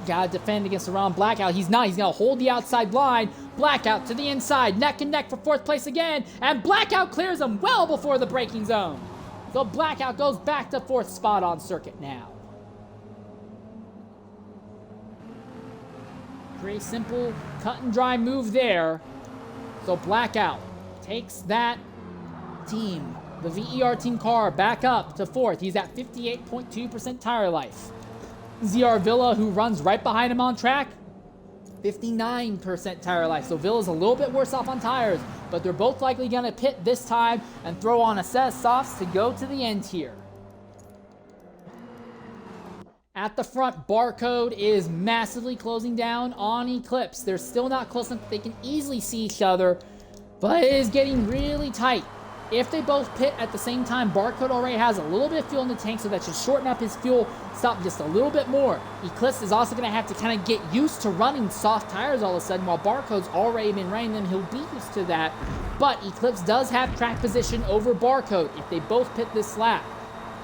to defend against the round Blackout. He's not. He's going to hold the outside line. Blackout to the inside. Neck and neck for fourth place again. And Blackout clears him well before the braking zone. So Blackout goes back to fourth spot on circuit now. Pretty simple cut and dry move there. So Blackout takes that team, the VER team car, back up to fourth. He's at 58.2% tire life. ZR Villa, who runs right behind him on track, 59% tire life. So Villa's a little bit worse off on tires, but they're both likely going to pit this time and throw on a set of softs to go to the end here. At the front, Barcode is massively closing down on Eclipse. They're still not close enough. They can easily see each other, but it is getting really tight. If they both pit at the same time, Barcode already has a little bit of fuel in the tank, so that should shorten up his fuel stop just a little bit more. Eclipse is also going to have to kind of get used to running soft tires all of a sudden. While Barcode's already been running them, he'll be used to that. But Eclipse does have track position over Barcode if they both pit this lap.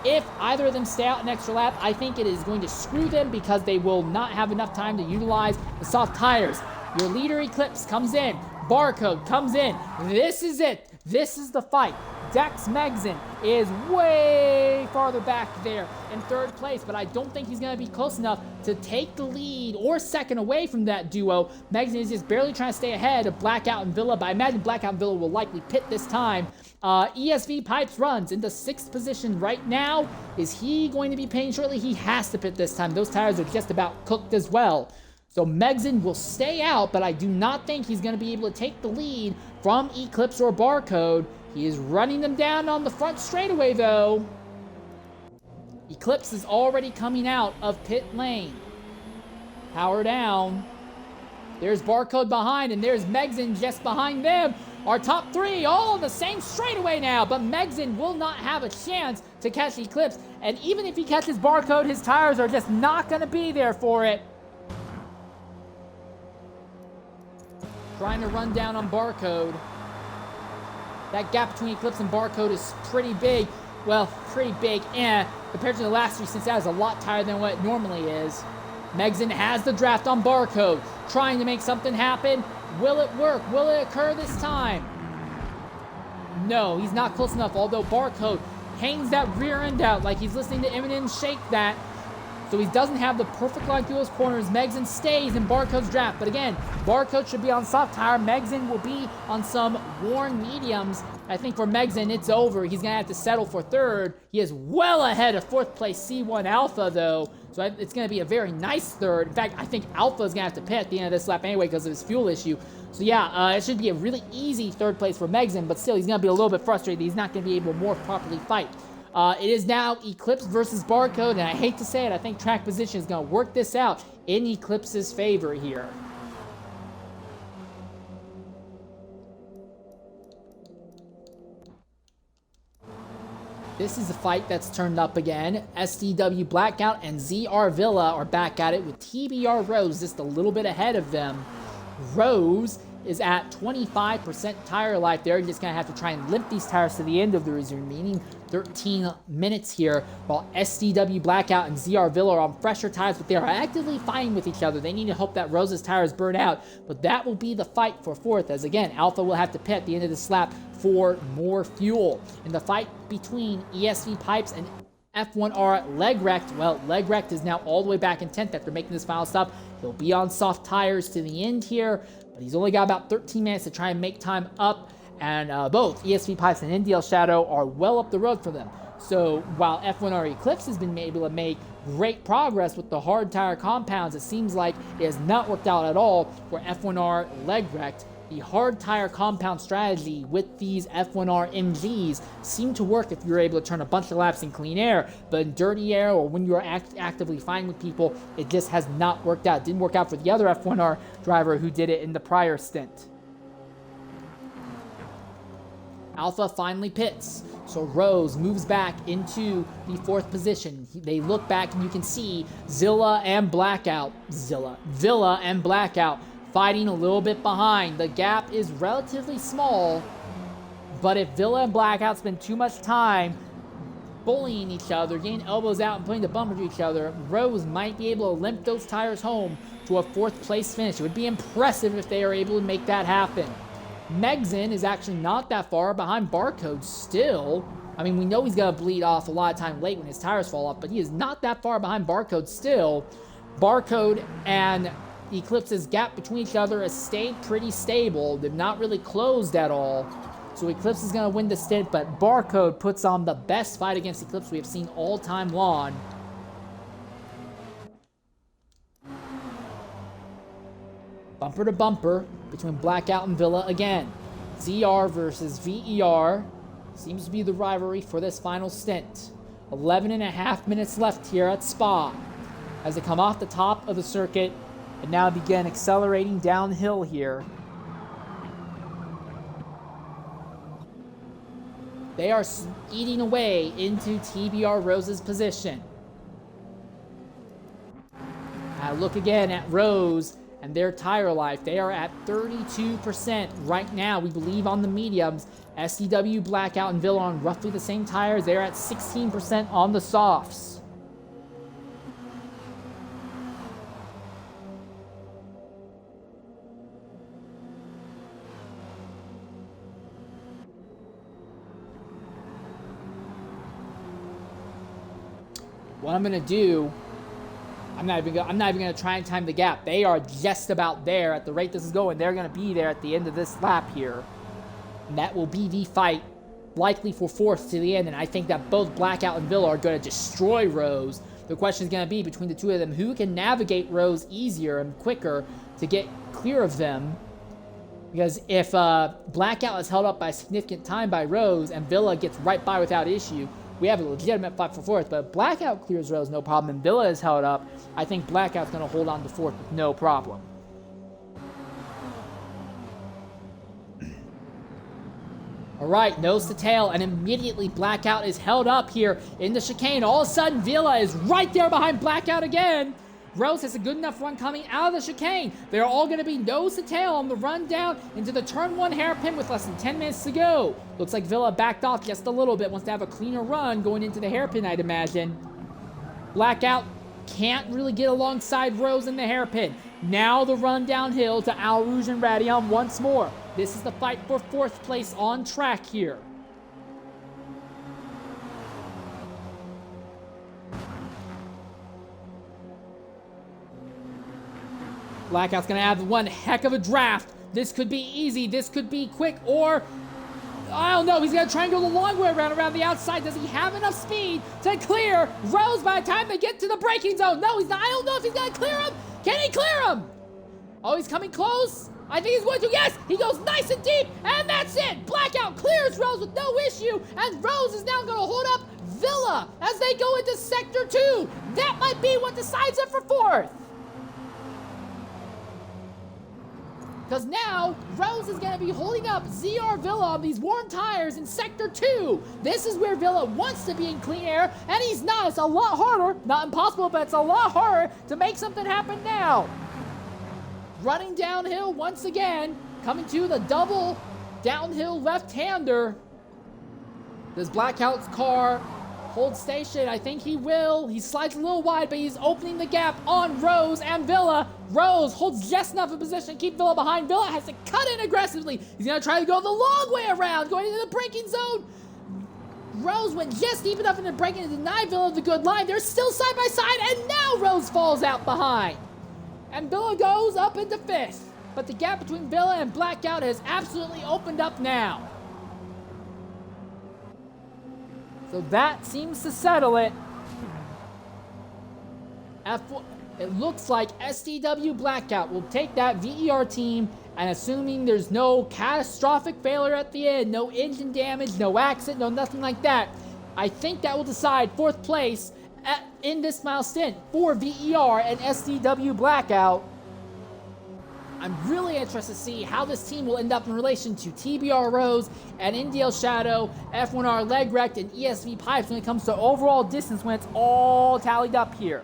If either of them stay out an extra lap, I think it is going to screw them because they will not have enough time to utilize the soft tires. Your leader, Eclipse, comes in. Barcode comes in. This is it. This is the fight. Dex Megson is way farther back there in third place, but I don't think he's going to be close enough to take the lead or second away from that duo. Megson is just barely trying to stay ahead of Blackout and Villa, but I imagine Blackout and Villa will likely pit this time. ESV Pipes runs into sixth position right now. Is he going to be pitting shortly? He has to pit this time. Those tires are just about cooked as well. So Megson will stay out, but I do not think he's going to be able to take the lead from Eclipse or Barcode. He is running them down on the front straightaway, though. Eclipse is already coming out of pit lane. Power down. There's Barcode behind, and there's Megson just behind them. Our top three all on the same straightaway now, but Megson will not have a chance to catch Eclipse. And even if he catches Barcode, his tires are just not going to be there for it. Trying to run down on Barcode. That gap between Eclipse and Barcode is pretty big. Well, pretty big, compared to the last three, since that is a lot tighter than what it normally is. Megson has the draft on Barcode, trying to make something happen. Will it work? Will it occur this time? No, he's not close enough, although Barcode hangs that rear end out like he's listening to Eminem shake that. So he doesn't have the perfect line through those corners. Megson stays in Barcode's draft. But again, Barcode should be on soft tire. Megson will be on some worn mediums. I think for Megson, it's over. He's going to have to settle for third. He is well ahead of fourth place C1 Alpha, though. So it's going to be a very nice third. In fact, I think Alpha is going to have to pit at the end of this lap anyway because of his fuel issue. So yeah, it should be a really easy third place for Megson. But still, he's going to be a little bit frustrated. He's not going to be able to more properly fight. It is now Eclipse versus Barcode, and I hate to say it, I think track position is going to work this out in Eclipse's favor here. This is a fight that's turned up again. SDW Blackout and ZR Villa are back at it with TBR Rose just a little bit ahead of them. Rose is at 25% tire life. They're just going to have to try and limp these tires to the end of the remaining 13 minutes here, while SDW Blackout and ZR Villa are on fresher tires, but they are actively fighting with each other. They need to hope that Rose's tires burn out, but that will be the fight for fourth, as again, Alpha will have to pit at the end of this lap for more fuel. In the fight between ESV Pipes and F1R Legrect, well, Legrect is now all the way back in 10th after making this final stop. He'll be on soft tires to the end here, but he's only got about 13 minutes to try and make time up, and both ESV Pipes and NDL Shadow are well up the road for them. So while F1R Eclipse has been able to make great progress with the hard tire compounds, it seems like it has not worked out at all for F1R Legrect. The hard tire compound strategy with these F1R MGs seem to work if you're able to turn a bunch of laps in clean air, but in dirty air or when you're actively fighting with people, it just has not worked out. It didn't work out for the other F1R driver who did it in the prior stint. Alpha finally pits, so Rose moves back into the fourth position. They look back and you can see Villa and Blackout fighting a little bit behind. The gap is relatively small, but if Villa and Blackout spend too much time bullying each other, getting elbows out and putting the bumper to each other, Rose might be able to limp those tires home to a fourth place finish. It would be impressive if they are able to make that happen. Megzin is actually not that far behind Barcode still. I mean, we know he's going to bleed off a lot of time late when his tires fall off, but he is not that far behind Barcode still. Barcode and Eclipse's gap between each other has stayed pretty stable. They've not really closed at all. So Eclipse is going to win the stint, but Barcode puts on the best fight against Eclipse we have seen all time long. Bumper to bumper between Blackout and Villa again. ZR versus VER seems to be the rivalry for this final stint. 11.5 minutes left here at Spa as they come off the top of the circuit and now begin accelerating downhill here. They are eating away into TBR Rose's position. Look again at Rose and their tire life. They are at 32% right now, we believe, on the mediums. SCW, Blackout, and Villa on roughly the same tires. They're at 16% on the softs. What I'm gonna do, I'm not even gonna try and time the gap. They are just about there at the rate this is going. They're gonna be there at the end of this lap here. And that will be the fight, likely for fourth to the end. And I think that both Blackout and Villa are gonna destroy Rose. The question is gonna be between the two of them, who can navigate Rose easier and quicker to get clear of them. Because if Blackout is held up by a significant time by Rose and Villa gets right by without issue, we have a legitimate fight for fourth. But if Blackout clears Rose, no problem, and Villa is held up, I think Blackout's going to hold on to fourth with no problem. All right, nose to tail, and immediately Blackout is held up here in the chicane. All of a sudden, Villa is right there behind Blackout again. Rose has a good enough run coming out of the chicane. They're all going to be nose to tail on the run down into the turn one hairpin with less than 10 minutes to go. Looks like Villa backed off just a little bit, wants to have a cleaner run going into the hairpin, I'd imagine. Blackout can't really get alongside Rose in the hairpin. Now the run downhill to Al Rouge and Radion once more. This is the fight for fourth place on track here. Blackout's going to have one heck of a draft. This could be easy. This could be quick. Or, I don't know. He's going to try and go the long way around the outside. Does he have enough speed to clear Rose by the time they get to the braking zone? No, he's not. I don't know if he's going to clear him. Can he clear him? Oh, he's coming close. I think he's going to. Yes, he goes nice and deep. And that's it. Blackout clears Rose with no issue. And Rose is now going to hold up Villa as they go into Sector 2. That might be what decides it for fourth. Because now, Rose is going to be holding up ZR Villa on these worn tires in Sector 2. This is where Villa wants to be in clean air, and he's not. It's a lot harder, not impossible, but it's a lot harder to make something happen now. Running downhill once again, coming to the double downhill left-hander. Does Blackout's car hold station? I think he will. He slides a little wide, but he's opening the gap on Rose and Villa. Rose holds just enough of position to keep Villa behind. Villa has to cut in aggressively. He's going to try to go the long way around, going into the braking zone. Rose went just deep enough into braking to deny Villa the good line. They're still side by side, and now Rose falls out behind. And Villa goes up into fifth. But the gap between Villa and Blackout has absolutely opened up now. So that seems to settle it. It looks like SDW Blackout will take that VER team, and assuming there's no catastrophic failure at the end, no engine damage, no accident, no nothing like that, I think that will decide fourth place in this mile stint for VER and SDW Blackout. I'm really interested to see how this team will end up in relation to TBR Rose and NDL Shadow, F1R Leg Wrecked, and ESV Pipes when it comes to overall distance when it's all tallied up here.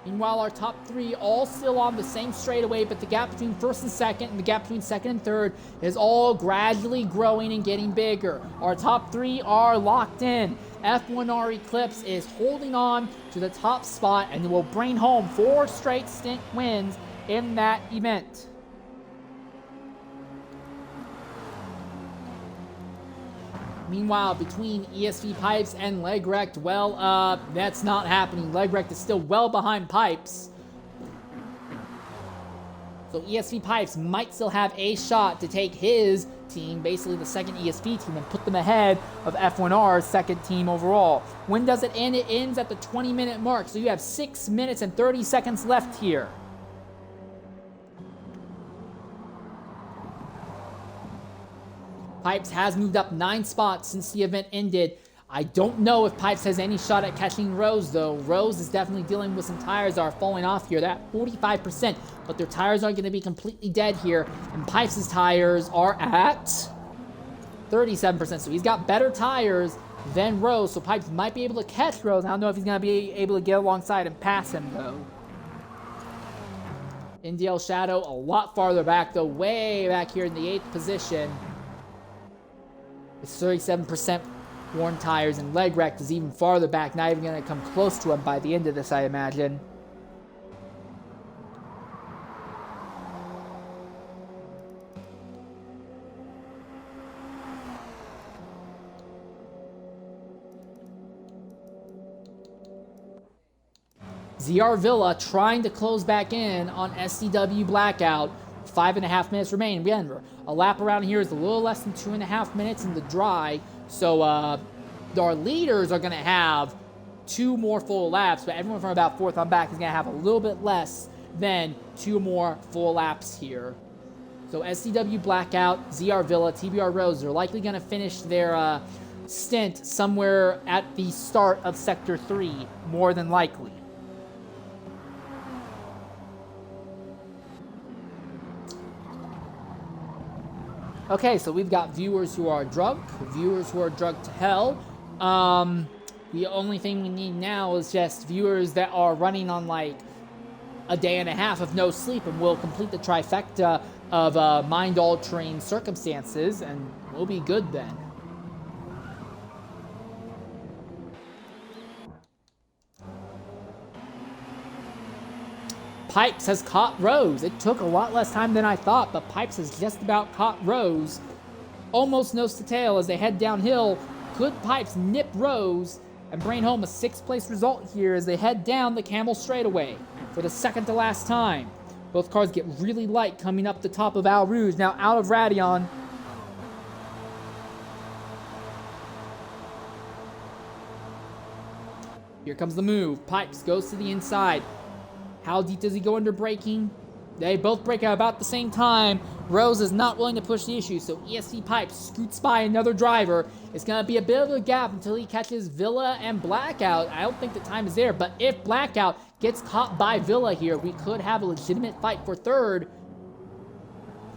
Meanwhile, our top three all still on the same straightaway, but the gap between first and second and the gap between second and third is all gradually growing and getting bigger. Our top three are locked in. F1R Eclipse is holding on to the top spot and will bring home 4 straight stint wins in that event. Meanwhile, between ESV Pipes and Leg Wrecked, well, that's not happening. Leg Wrecked is still well behind Pipes. So ESV Pipes might still have a shot to take his team, basically the second ESV team, and put them ahead of F1R's second team overall. When does it end? It ends at the 20-minute mark, so you have 6 minutes and 30 seconds left here. Pipes has moved up 9 spots since the event ended. I don't know if Pipes has any shot at catching Rose, though. Rose is definitely dealing with some tires that are falling off here. They're at 45%, but their tires aren't going to be completely dead here. And Pipes' tires are at 37%, so he's got better tires than Rose, so Pipes might be able to catch Rose. I don't know if he's going to be able to get alongside and pass him, though. NDL Shadow a lot farther back, though, way back here in the 8th position. It's 37% worn tires, and Leg Wrecked is even farther back, not even going to come close to him by the end of this, I imagine. ZR Villa trying to close back in on SCW Blackout. 5.5 minutes remain. Remember, a lap around here is a little less than 2.5 minutes in the dry, so our leaders are going to have 2 more full laps, but everyone from about 4th on back is going to have a little bit less than 2 more full laps here. So SCW Blackout, ZR Villa, TBR Rose are likely going to finish their stint somewhere at the start of Sector 3, more than likely. Okay, so we've got viewers who are drunk, viewers who are drunk to hell. The only thing we need now is just viewers that are running on like a day and a half of no sleep, and we'll complete the trifecta of mind-altering circumstances, and we'll be good then. Pipes has caught Rose. It took a lot less time than I thought, but Pipes has just about caught Rose. Almost nose to tail as they head downhill. Could Pipes nip Rose and bring home a 6th place result here as they head down the Camel straightaway for the second to last time? Both cars get really light coming up the top of Al Rouge, now out of Radion. Here comes the move. Pipes goes to the inside. How deep does he go under braking? They both brake at about the same time. Rose is not willing to push the issue, so ESC Pipes scoots by another driver. It's going to be a bit of a gap until he catches Villa and Blackout. I don't think the time is there, but if Blackout gets caught by Villa here, we could have a legitimate fight for third.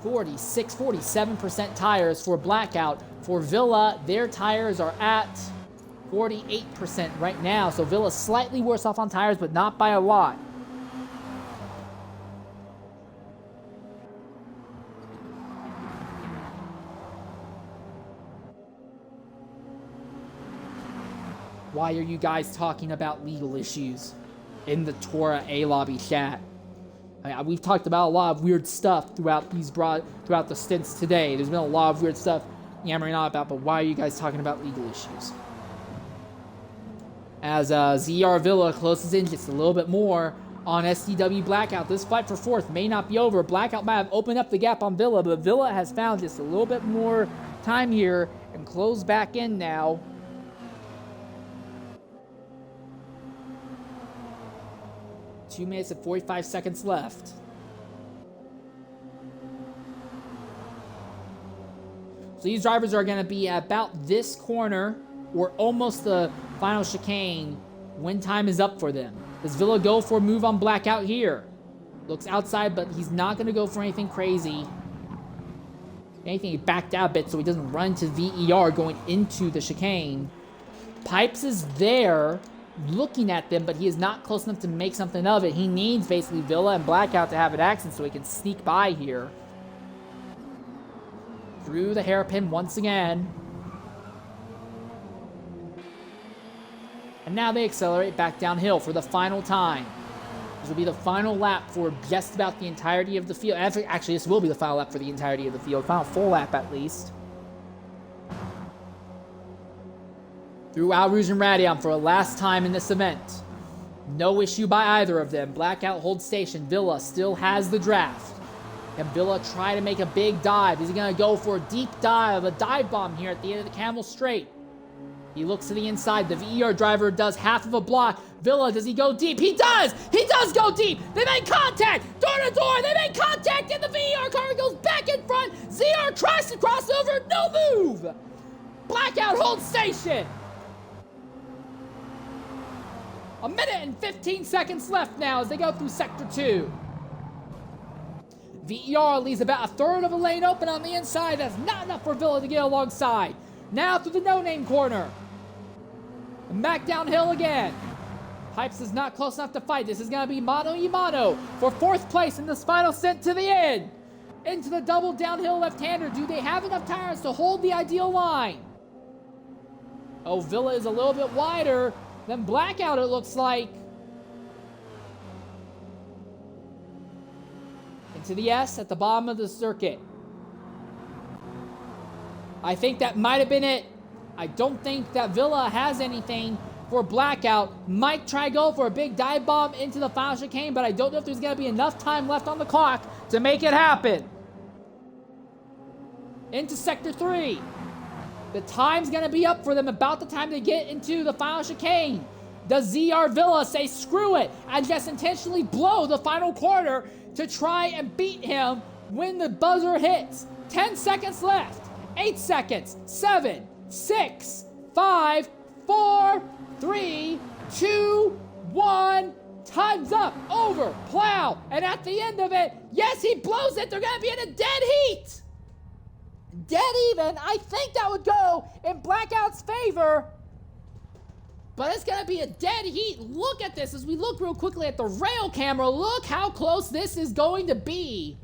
47% tires for Blackout. For Villa, their tires are at 48% right now, so Villa's slightly worse off on tires, but not by a lot. Why are you guys talking about legal issues in the TORA A-Lobby chat? I mean, we've talked about a lot of weird stuff throughout the stints today. There's been a lot of weird stuff yammering on about, but why are you guys talking about legal issues? As ZR Villa closes in just a little bit more on SDW Blackout. This fight for fourth may not be over. Blackout might have opened up the gap on Villa, but Villa has found just a little bit more time here and closed back in now. Two minutes and 45 seconds left. So these drivers are going to be about this corner or almost the final chicane when time is up for them. Does Villa go for a move on Blackout here? Looks outside, but he's not going to go for anything crazy. Anything, he backed out a bit so he doesn't run to VER going into the chicane. Pipes is there looking at them, but he is not close enough to make something of it. He needs basically Villa and Blackout to have an accident so he can sneak by here. Through the hairpin once again. And now they accelerate back downhill for the final time. This will be the final lap for just about the entirety of the field. Actually, this will be the final lap for the entirety of the field. Final full lap, at least. Through Al Rouge and Radion for a last time in this event. No issue by either of them. Blackout holds station. Villa still has the draft. Can Villa try to make a big dive? Is he going to go for a deep dive, a dive bomb here at the end of the Camel Straight? He looks to the inside. The VER driver does half of a block. Villa, does he go deep? He does! He does go deep! They make contact! Door to door! They make contact! And the VER car goes back in front! ZR tries to cross over! No move! Blackout holds station! A minute and 15 seconds left now as they go through Sector 2. VER leaves about a third of a lane open on the inside. That's not enough for Villa to get alongside. Now through the no-name corner. And back downhill again. Pipes is not close enough to fight. This is going to be mano-y-mano for fourth place in this final stint to the end. Into the double downhill left-hander. Do they have enough tires to hold the ideal line? Oh, Villa is a little bit wider than Blackout, it looks like. Into the S at the bottom of the circuit. I think that might have been it. I don't think that Villa has anything for Blackout. Might try go for a big dive bomb into the final chicane, but I don't know if there's going to be enough time left on the clock to make it happen. Into Sector 3. The time's going to be up for them about the time they get into the final chicane. Does ZR Villa say screw it and just intentionally blow the final corner to try and beat him when the buzzer hits? 10 seconds left. 8 seconds. 7, 6, 5, 4, 3, 2, 1. Time's up. Over. Plow. And at the end of it, yes, he blows it. They're going to be in a dead heat. Dead even. I think that would go in Blackout's favor. But it's going to be a dead heat. Look at this as we look real quickly at the rail camera. Look how close this is going to be.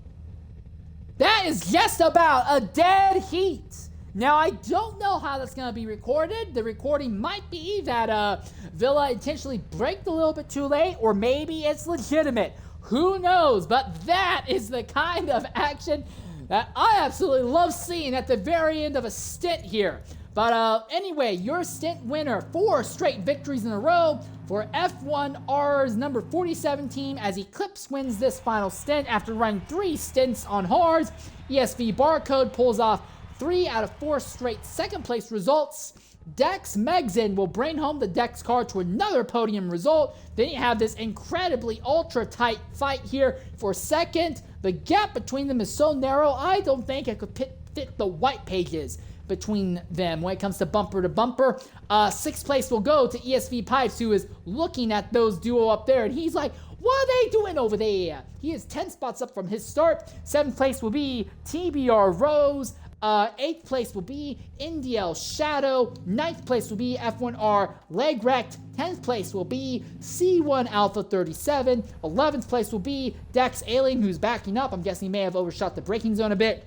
That is just about a dead heat. Now, I don't know how that's going to be recorded. The recording might be that Villa intentionally braked a little bit too late, or maybe it's legitimate. Who knows? But that is the kind of action that I absolutely love seeing at the very end of a stint here. But anyway, your stint winner, 4 straight victories in a row for F1R's number 47 team as Eclipse wins this final stint after running 3 stints on hards. ESV Barcode pulls off 3 out of 4 straight second place results. Dex Megzin will bring home the Dex car to another podium result. Then you have this incredibly ultra tight fight here for second. The gap between them is so narrow, I don't think I could fit the white pages between them when it comes to bumper to bumper. 6th place will go to ESV Pipes, who is looking at those duo up there, and he's like, what are they doing over there? He is 10 spots up from his start. 7th place will be TBR Rose. 8th place will be Indiel Shadow. 9th place will be F1R Leg Wrecked. 10th place will be C1 Alpha 37. 11th place will be Dex Alien, who's backing up. I'm guessing he may have overshot the braking zone a bit.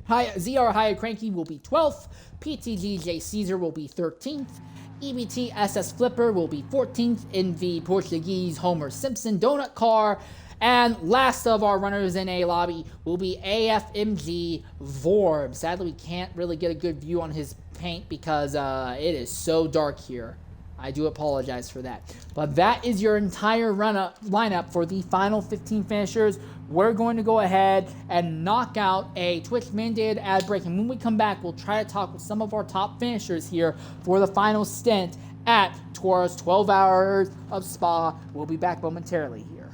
ZR High Cranky will be 12th. PTGJ Caesar will be 13th. EBT SS Flipper will be 14th in the Portuguese Homer Simpson Donut Car. And last of our runners in A lobby will be AFMG Vorb. Sadly, we can't really get a good view on his paint because it is so dark here. I do apologize for that. But that is your entire lineup for the final 15 finishers. We're going to go ahead and knock out a Twitch-mandated ad break. And when we come back, we'll try to talk with some of our top finishers here for the final stint at TORA's 12 Hours of Spa. We'll be back momentarily here.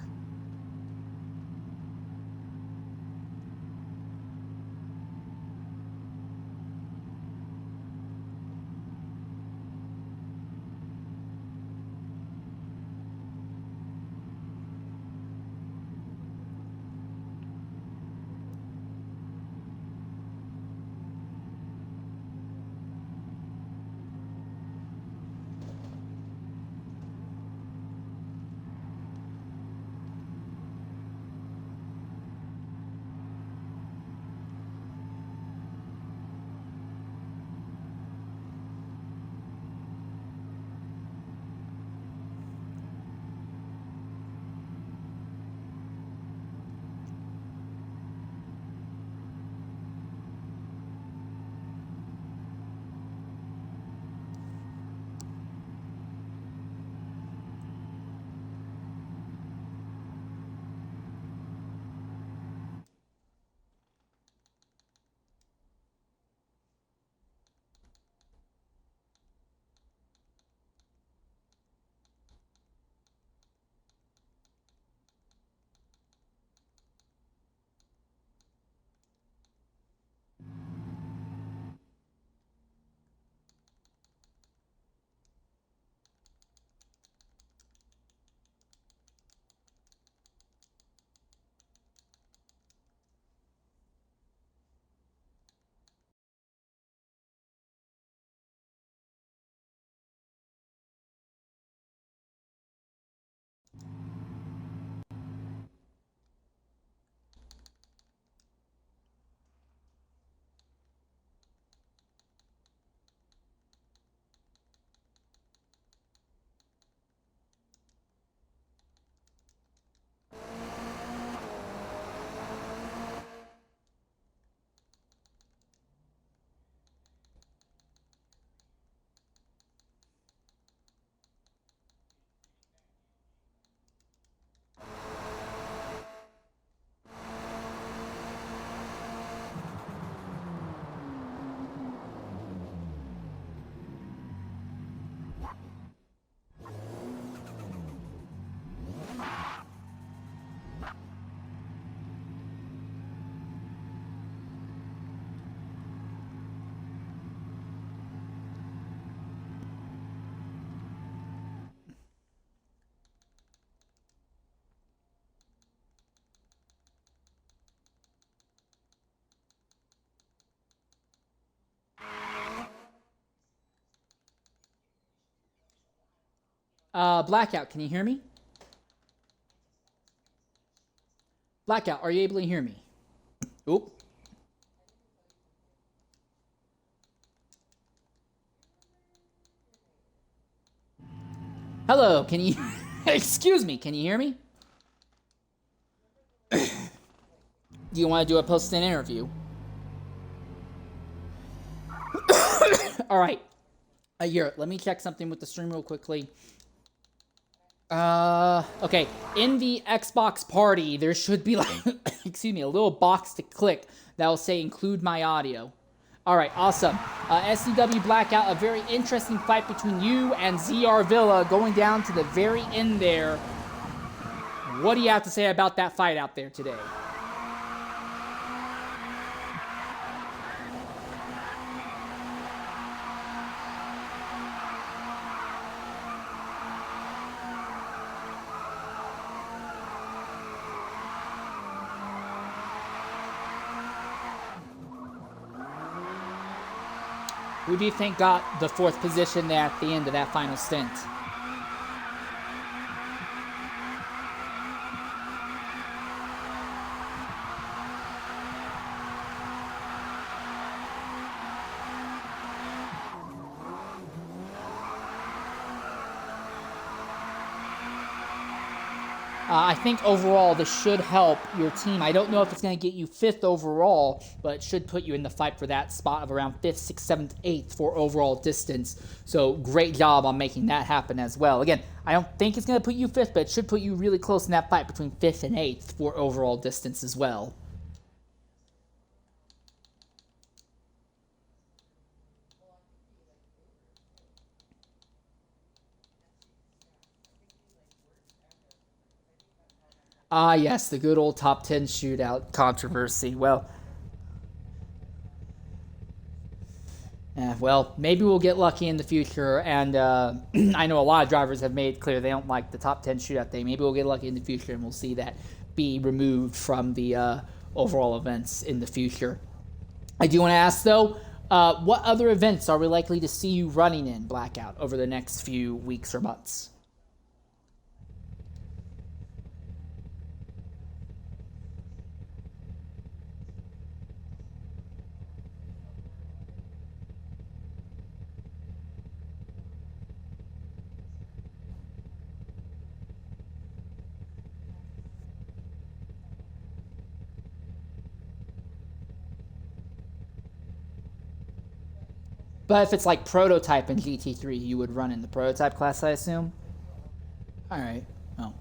Blackout, can you hear me? Blackout, are you able to hear me? Oop. Hello, can you... Excuse me, can you hear me? Do you want to do a post-in interview? All right. Here, let me check something with the stream real quickly. Okay. In the Xbox party, there should be like, excuse me, a little box to click that will say include my audio. All right, awesome. SCW Blackout, a very interesting fight between you and ZR Villa going down to the very end there. What do you have to say about that fight out there today? Who do you think got the 4th position at the end of that final stint? I think overall this should help your team. I don't know if it's going to get you 5th overall, but it should put you in the fight for that spot of around 5th, 6th, 7th, 8th for overall distance. So great job on making that happen as well. Again, I don't think it's going to put you 5th, but it should put you really close in that fight between 5th and 8th for overall distance as well. Ah, yes, the good old top 10 shootout controversy. Well, maybe we'll get lucky in the future. And I know a lot of drivers have made clear they don't like the top 10 shootout thing. Maybe we'll get lucky in the future and we'll see that be removed from the overall events in the future. I do want to ask, though, what other events are we likely to see you running in Blackout over the next few weeks or months? But if it's like prototype in GT3, you would run in the prototype class, I assume? All right. Well,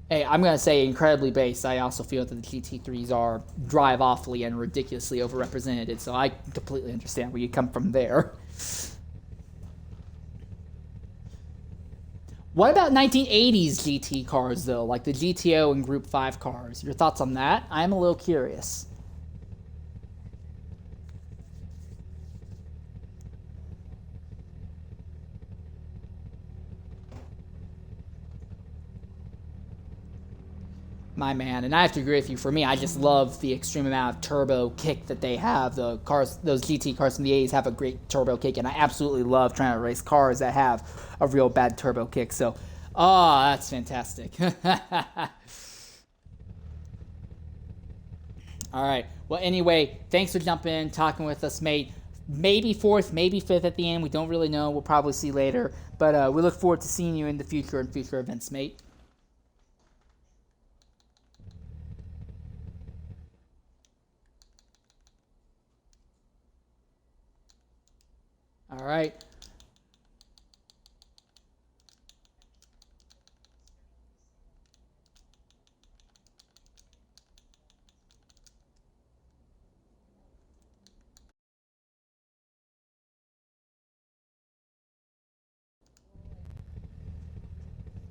hey, I'm going to say incredibly based. I also feel that the GT3s are drive awfully and ridiculously overrepresented, so I completely understand where you come from there. What about 1980s GT cars, though, like the GTO and Group 5 cars? Your thoughts on that? I'm a little curious. My man, and I have to agree with you. For me, I just love the extreme amount of turbo kick that they have. The cars, those GT cars from the 80s have a great turbo kick, and I absolutely love trying to race cars that have a real bad turbo kick. So, oh, that's fantastic. All right. Well, anyway, thanks for jumping in, talking with us, mate. Maybe 4th, maybe 5th at the end. We don't really know. We'll probably see later. But we look forward to seeing you in the future and future events, mate. All right.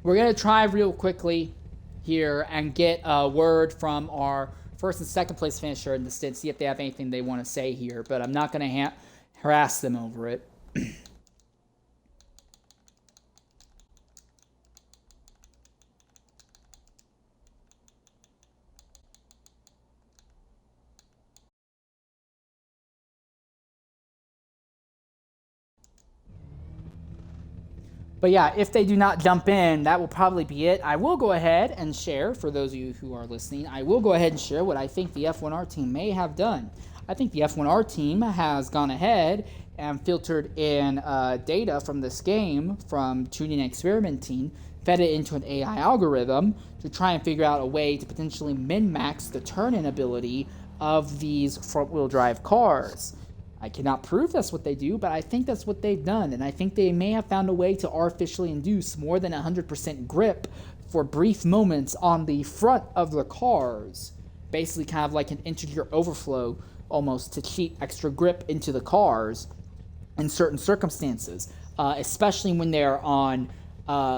We're going to try real quickly here and get a word from our first and second place finisher in the stint, see if they have anything they want to say here, but I'm not going to harass them over it. But yeah, if they do not jump in, that will probably be it. I will go ahead and share, for those of you who are listening, I will go ahead and share what I think the F1R team may have done. I think the F1R team has gone ahead and filtered in data from this game, from tuning and experimenting, fed it into an AI algorithm to try and figure out a way to potentially min-max the turn-in ability of these front-wheel drive cars. I cannot prove that's what they do, but I think that's what they've done, and I think they may have found a way to artificially induce more than 100% grip for brief moments on the front of the cars, basically kind of like an integer overflow almost to cheat extra grip into the cars in certain circumstances, especially when they're on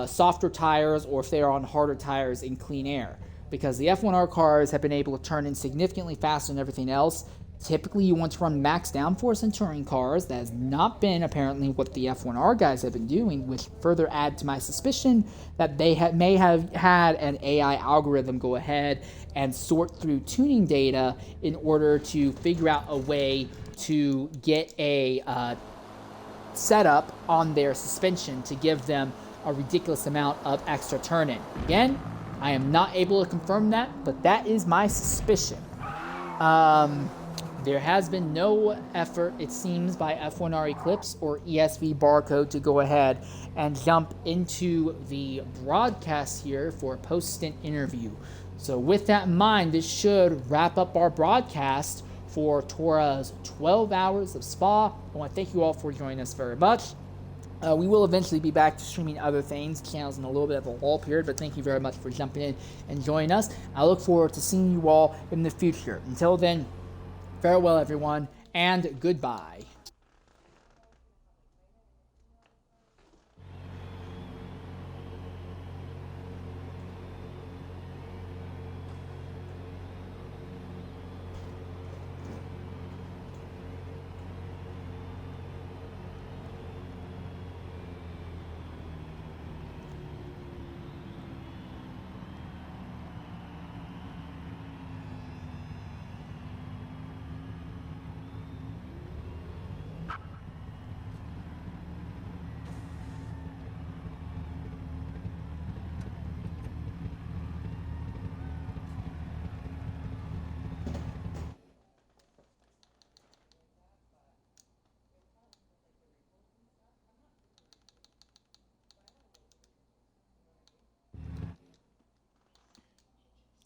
softer tires or if they're on harder tires in clean air, because the F1R cars have been able to turn in significantly faster than everything else. Typically, you want to run max downforce in touring cars. That has not been apparently what the F1R guys have been doing, which further add to my suspicion that they may have had an AI algorithm go ahead and sort through tuning data in order to figure out a way to get a setup on their suspension to give them a ridiculous amount of extra turn-in. Again, I am not able to confirm that, but that is my suspicion. There has been no effort, it seems, by F1R Eclipse or ESV Barcode to go ahead and jump into the broadcast here for a post-stint interview. So with that in mind, this should wrap up our broadcast for TORA's 12 hours of Spa. I want to thank you all for joining us very much. We will eventually be back to streaming other things. Channel's in a little bit of a lull period, but thank you very much for jumping in and joining us. I look forward to seeing you all in the future. Until then, farewell, everyone, and goodbye.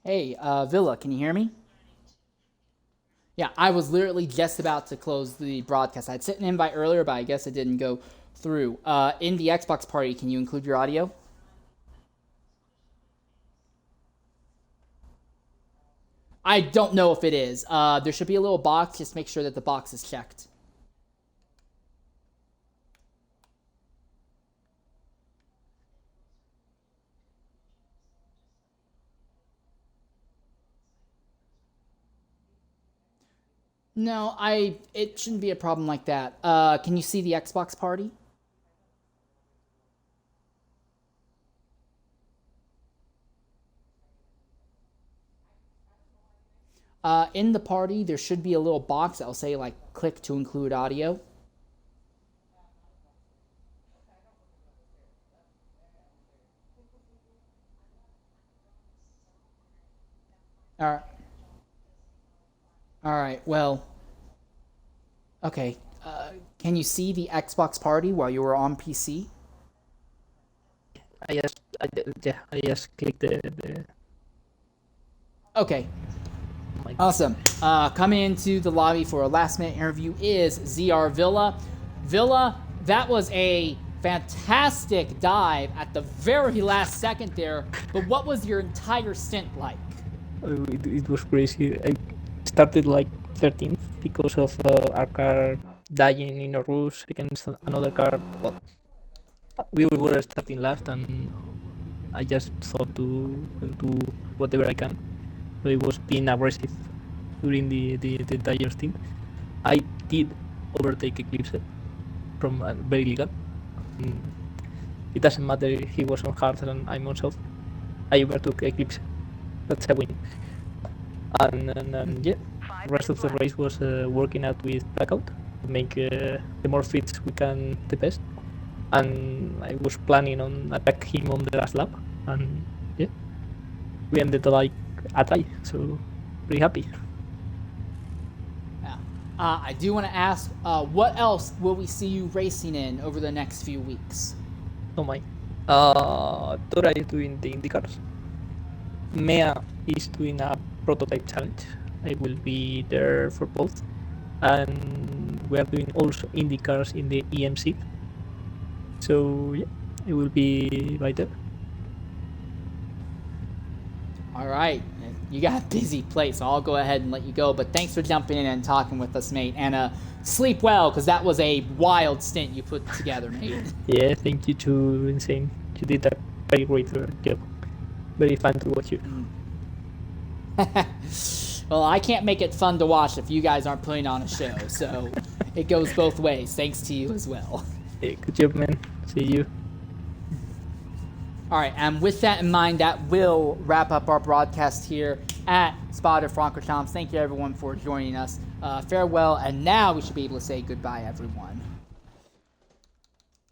Hey, Villa, can you hear me? Yeah, I was literally just about to close the broadcast. I'd sent an invite earlier, but I guess it didn't go through. In the Xbox party, can you include your audio? I don't know if it is. There should be a little box. Just make sure that the box is checked. No, it shouldn't be a problem like that. Can you see the Xbox party? In the party, there should be a little box that'll say like click to include audio. All right. All right. Well, okay. Can you see the Xbox party while you were on PC?
I just clicked the
Okay.
my
Awesome. Coming into the lobby for a last minute interview is ZR Villa. Villa, that was a fantastic dive at the very last second there, but what was your entire stint like?
it was crazy. I started like 13th because of our car dying in a rush against another car. Well, we were starting last, and I just thought to do whatever I can. So it was being aggressive during the entire stint. I did overtake Eclipse from very legal. Mm, It doesn't matter if he was on hard and I'm on soft. I overtook Eclipse. That's a win. And yeah, the rest of the race was working out with Blackout to make the more fits we can the best. And I was planning on attack him on the last lap. And yeah, we ended like a tie. So pretty happy.
Yeah. I do want to ask, what else will we see you racing in over the next few weeks?
Oh my. Tora is doing the IndyCars. Mea is doing a prototype challenge. I will be there for both. And we are doing also IndyCars in the EMC. So yeah, it will be right there.
All right. You got a busy plate, so I'll go ahead and let you go. But thanks for jumping in and talking with us, mate. And sleep well, because that was a wild stint you put together, mate.
Yeah, thank you to Insane. You did a very great job. Very fun to watch you.
Well, I can't make it fun to watch if you guys aren't putting on a show. So it goes both ways. Thanks to you as well.
Yeah, good job, man. See you.
All right, and with that in mind, that will wrap up our broadcast here at Spa de Francorchamps. Thank you, everyone, for joining us. Farewell, and now we should be able to say goodbye, everyone.